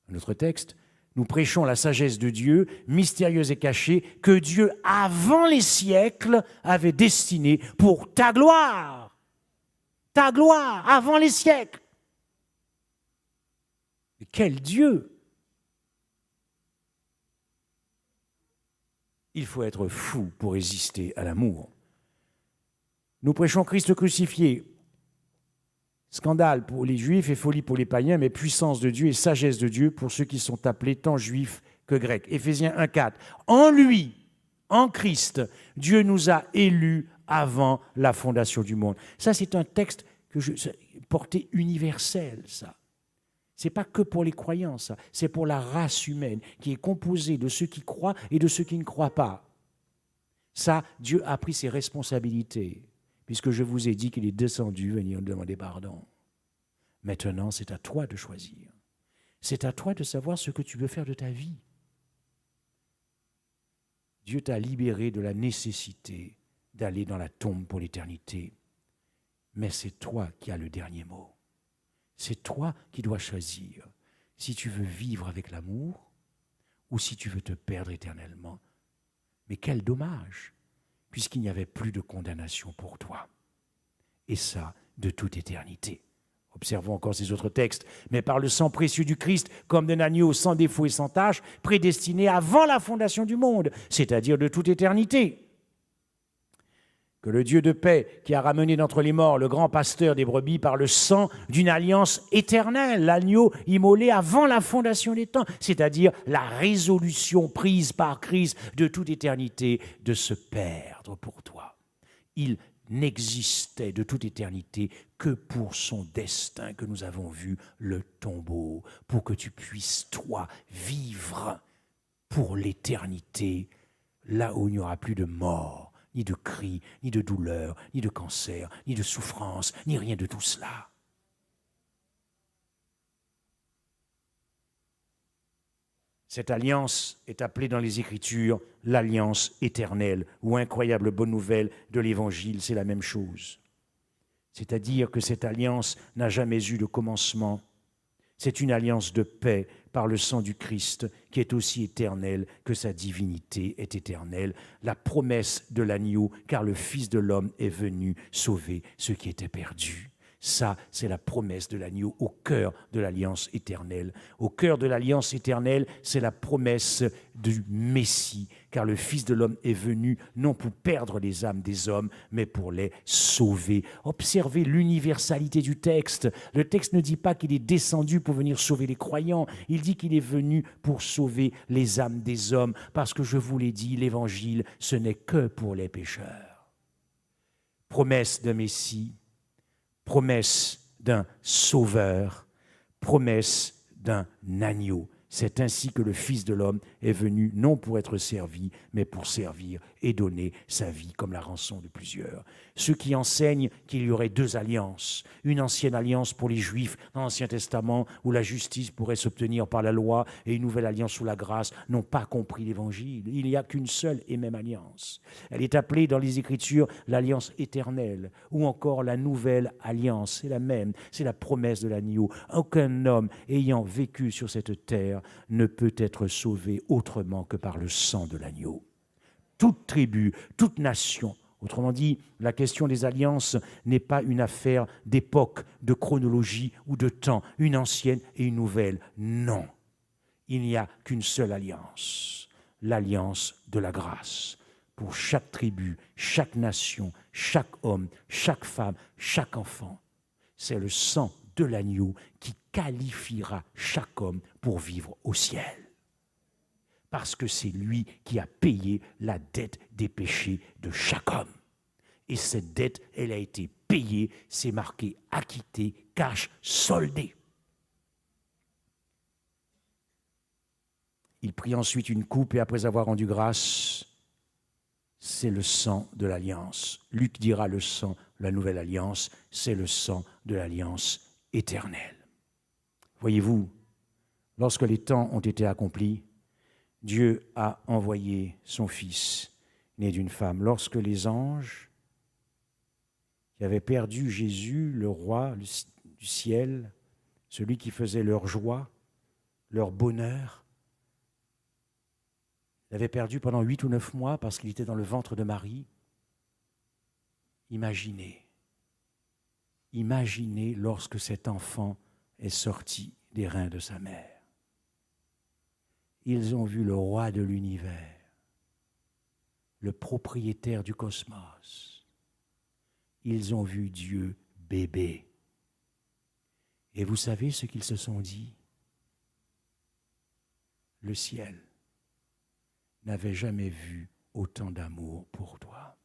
Un autre texte, nous prêchons la sagesse de Dieu, mystérieuse et cachée, que Dieu, avant les siècles, avait destinée pour ta gloire. Ta gloire, avant les siècles. Et quel Dieu! Il faut être fou pour résister à l'amour. Nous prêchons Christ crucifié. Scandale pour les Juifs et folie pour les païens, mais puissance de Dieu et sagesse de Dieu pour ceux qui sont appelés tant Juifs que Grecs. Éphésiens 1,4. En lui, en Christ, Dieu nous a élus avant la fondation du monde. Ça, c'est un texte porté universel, ça. Ce n'est pas que pour les croyants, ça. C'est pour la race humaine qui est composée de ceux qui croient et de ceux qui ne croient pas. Ça, Dieu a pris ses responsabilités, puisque je vous ai dit qu'il est descendu venir nous demander pardon. Maintenant, c'est à toi de choisir. C'est à toi de savoir ce que tu veux faire de ta vie. Dieu t'a libéré de la nécessité d'aller dans la tombe pour l'éternité. Mais c'est toi qui as le dernier mot. C'est toi qui dois choisir si tu veux vivre avec l'amour ou si tu veux te perdre éternellement. Mais quel dommage, puisqu'il n'y avait plus de condamnation pour toi. Et ça, de toute éternité. Observons encore ces autres textes. Mais par le sang précieux du Christ, comme d'un agneau sans défaut et sans tache, prédestiné avant la fondation du monde, c'est-à-dire de toute éternité. Que le Dieu de paix, qui a ramené d'entre les morts le grand pasteur des brebis par le sang d'une alliance éternelle, l'agneau immolé avant la fondation des temps, c'est-à-dire la résolution prise par Christ de toute éternité de se perdre pour toi. Il n'existait de toute éternité que pour son destin que nous avons vu, le tombeau, pour que tu puisses, toi, vivre pour l'éternité, là où il n'y aura plus de mort, ni de cris, ni de douleur, ni de cancer, ni de souffrance, ni rien de tout cela. Cette alliance est appelée dans les Écritures l'alliance éternelle ou incroyable bonne nouvelle de l'Évangile, c'est la même chose. C'est-à-dire que cette alliance n'a jamais eu de commencement. C'est une alliance de paix par le sang du Christ qui est aussi éternelle que sa divinité est éternelle. La promesse de l'agneau, car le Fils de l'homme est venu sauver ceux qui étaient perdus. Ça, c'est la promesse de l'agneau au cœur de l'alliance éternelle. Au cœur de l'alliance éternelle, c'est la promesse du Messie, car le Fils de l'homme est venu non pour perdre les âmes des hommes, mais pour les sauver. Observez l'universalité du texte. Le texte ne dit pas qu'il est descendu pour venir sauver les croyants. Il dit qu'il est venu pour sauver les âmes des hommes, parce que je vous l'ai dit, l'Évangile, ce n'est que pour les pécheurs. Promesse d'un Messie, promesse d'un sauveur, promesse d'un agneau. C'est ainsi que le Fils de l'homme est venu, non pour être servi, mais pour servir et donner sa vie comme la rançon de plusieurs. Ceux qui enseignent qu'il y aurait deux alliances, une ancienne alliance pour les Juifs dans l'Ancien Testament, où la justice pourrait s'obtenir par la loi, et une nouvelle alliance sous la grâce, n'ont pas compris l'Évangile. Il n'y a qu'une seule et même alliance. Elle est appelée dans les Écritures l'alliance éternelle, ou encore la nouvelle alliance. C'est la même, c'est la promesse de l'agneau. Aucun homme ayant vécu sur cette terre ne peut être sauvé autrement que par le sang de l'agneau. Toute tribu, toute nation, autrement dit, la question des alliances n'est pas une affaire d'époque, de chronologie ou de temps, une ancienne et une nouvelle. Non, il n'y a qu'une seule alliance, l'alliance de la grâce. Pour chaque tribu, chaque nation, chaque homme, chaque femme, chaque enfant, c'est le sang de l'agneau qui qualifiera chaque homme pour vivre au ciel. Parce que c'est lui qui a payé la dette des péchés de chaque homme. Et cette dette, elle a été payée, c'est marqué acquitté, cash, soldé. Il prit ensuite une coupe et après avoir rendu grâce, c'est le sang de l'alliance. Luc dira le sang, la nouvelle alliance, c'est le sang de l'alliance éternelle. Voyez-vous, lorsque les temps ont été accomplis, Dieu a envoyé son Fils, né d'une femme. Lorsque les anges qui avaient perdu Jésus, le roi du ciel, celui qui faisait leur joie, leur bonheur, l'avaient perdu pendant 8 ou 9 mois parce qu'il était dans le ventre de Marie, imaginez lorsque cet enfant est sorti des reins de sa mère. Ils ont vu le roi de l'univers, le propriétaire du cosmos. Ils ont vu Dieu bébé. Et vous savez ce qu'ils se sont dit? Le ciel n'avait jamais vu autant d'amour pour toi.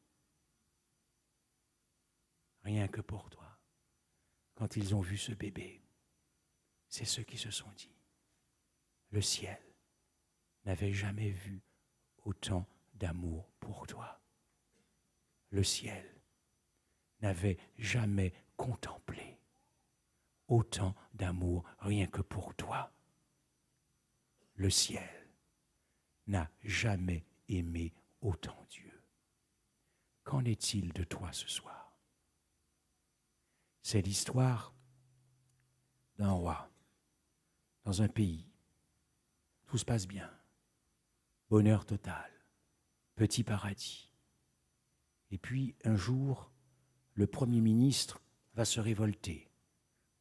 Rien que pour toi. Quand ils ont vu ce bébé, c'est ceux qui se sont dit, le ciel n'avait jamais vu autant d'amour pour toi. Le ciel n'avait jamais contemplé autant d'amour rien que pour toi. Le ciel n'a jamais aimé autant Dieu. Qu'en est-il de toi ce soir? C'est l'histoire d'un roi dans un pays. Tout se passe bien. Bonheur total. Petit paradis. Et puis, un jour, le Premier ministre va se révolter.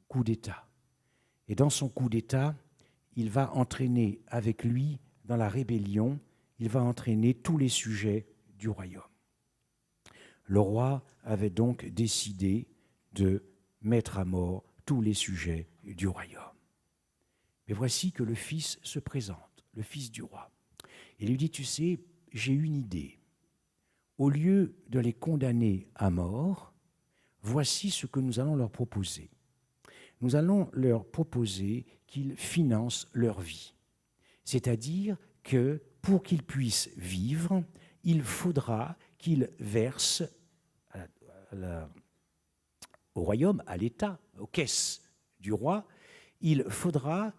Coup d'État. Et dans son coup d'État, il va entraîner avec lui, dans la rébellion, il va entraîner tous les sujets du royaume. Le roi avait donc décidé de mettre à mort tous les sujets du royaume. Mais voici que le fils se présente, le fils du roi. Il lui dit, tu sais, j'ai une idée. Au lieu de les condamner à mort, voici ce que nous allons leur proposer. Nous allons leur proposer qu'ils financent leur vie. C'est-à-dire que pour qu'ils puissent vivre, il faudra qu'ils versent au royaume, à l'État, aux caisses du roi, il faudra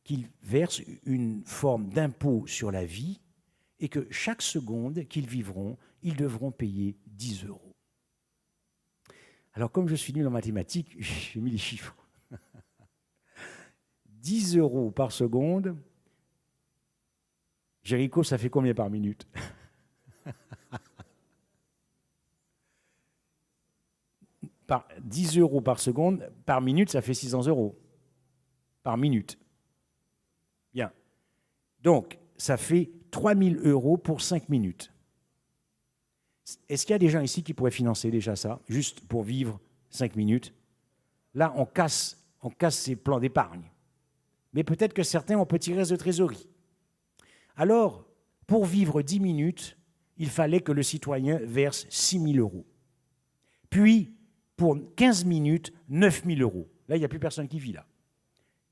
qu'ils versent une forme d'impôt sur la vie et que chaque seconde qu'ils vivront, ils devront payer 10 €. Alors, comme je suis nul en mathématiques, j'ai mis les chiffres. 10 € par seconde. Jéricho, ça fait combien par minute? Par 10 € par seconde, par minute, ça fait 600 € par minute. Bien. Donc, ça fait 3000 € pour 5 minutes. Est-ce qu'il y a des gens ici qui pourraient financer déjà ça, juste pour vivre 5 minutes? Là, on casse ces plans d'épargne. Mais peut-être que certains ont petit reste de trésorerie. Alors, pour vivre 10 minutes, il fallait que le citoyen verse 6 000 €. Puis, pour 15 minutes, 9 000 €. Là, il n'y a plus personne qui vit là.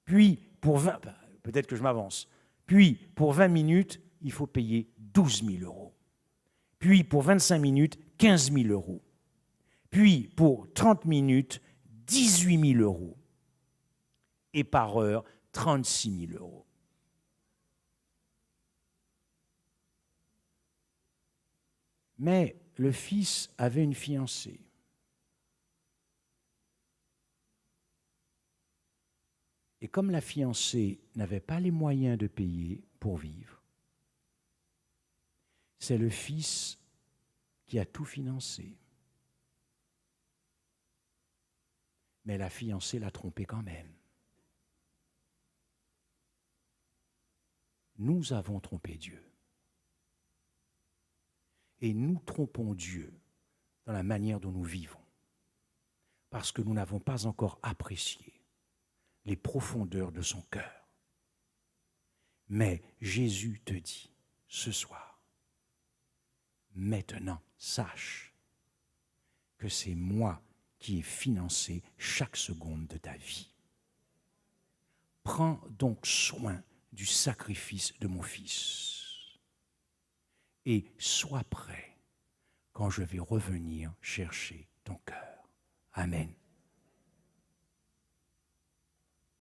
Puis, pour 20, peut-être que je m'avance. Puis, pour 20 minutes, il faut payer 12 000 €. Puis, pour 25 minutes, 15 000 €. Puis, pour 30 minutes, 18 000 €. Et par heure, 36 000 €. Mais le fils avait une fiancée. Et comme la fiancée n'avait pas les moyens de payer pour vivre, c'est le fils qui a tout financé. Mais la fiancée l'a trompé quand même. Nous avons trompé Dieu. Et nous trompons Dieu dans la manière dont nous vivons, parce que nous n'avons pas encore apprécié les profondeurs de son cœur. Mais Jésus te dit ce soir, maintenant, sache que c'est moi qui ai financé chaque seconde de ta vie. Prends donc soin du sacrifice de mon fils et sois prêt quand je vais revenir chercher ton cœur. Amen.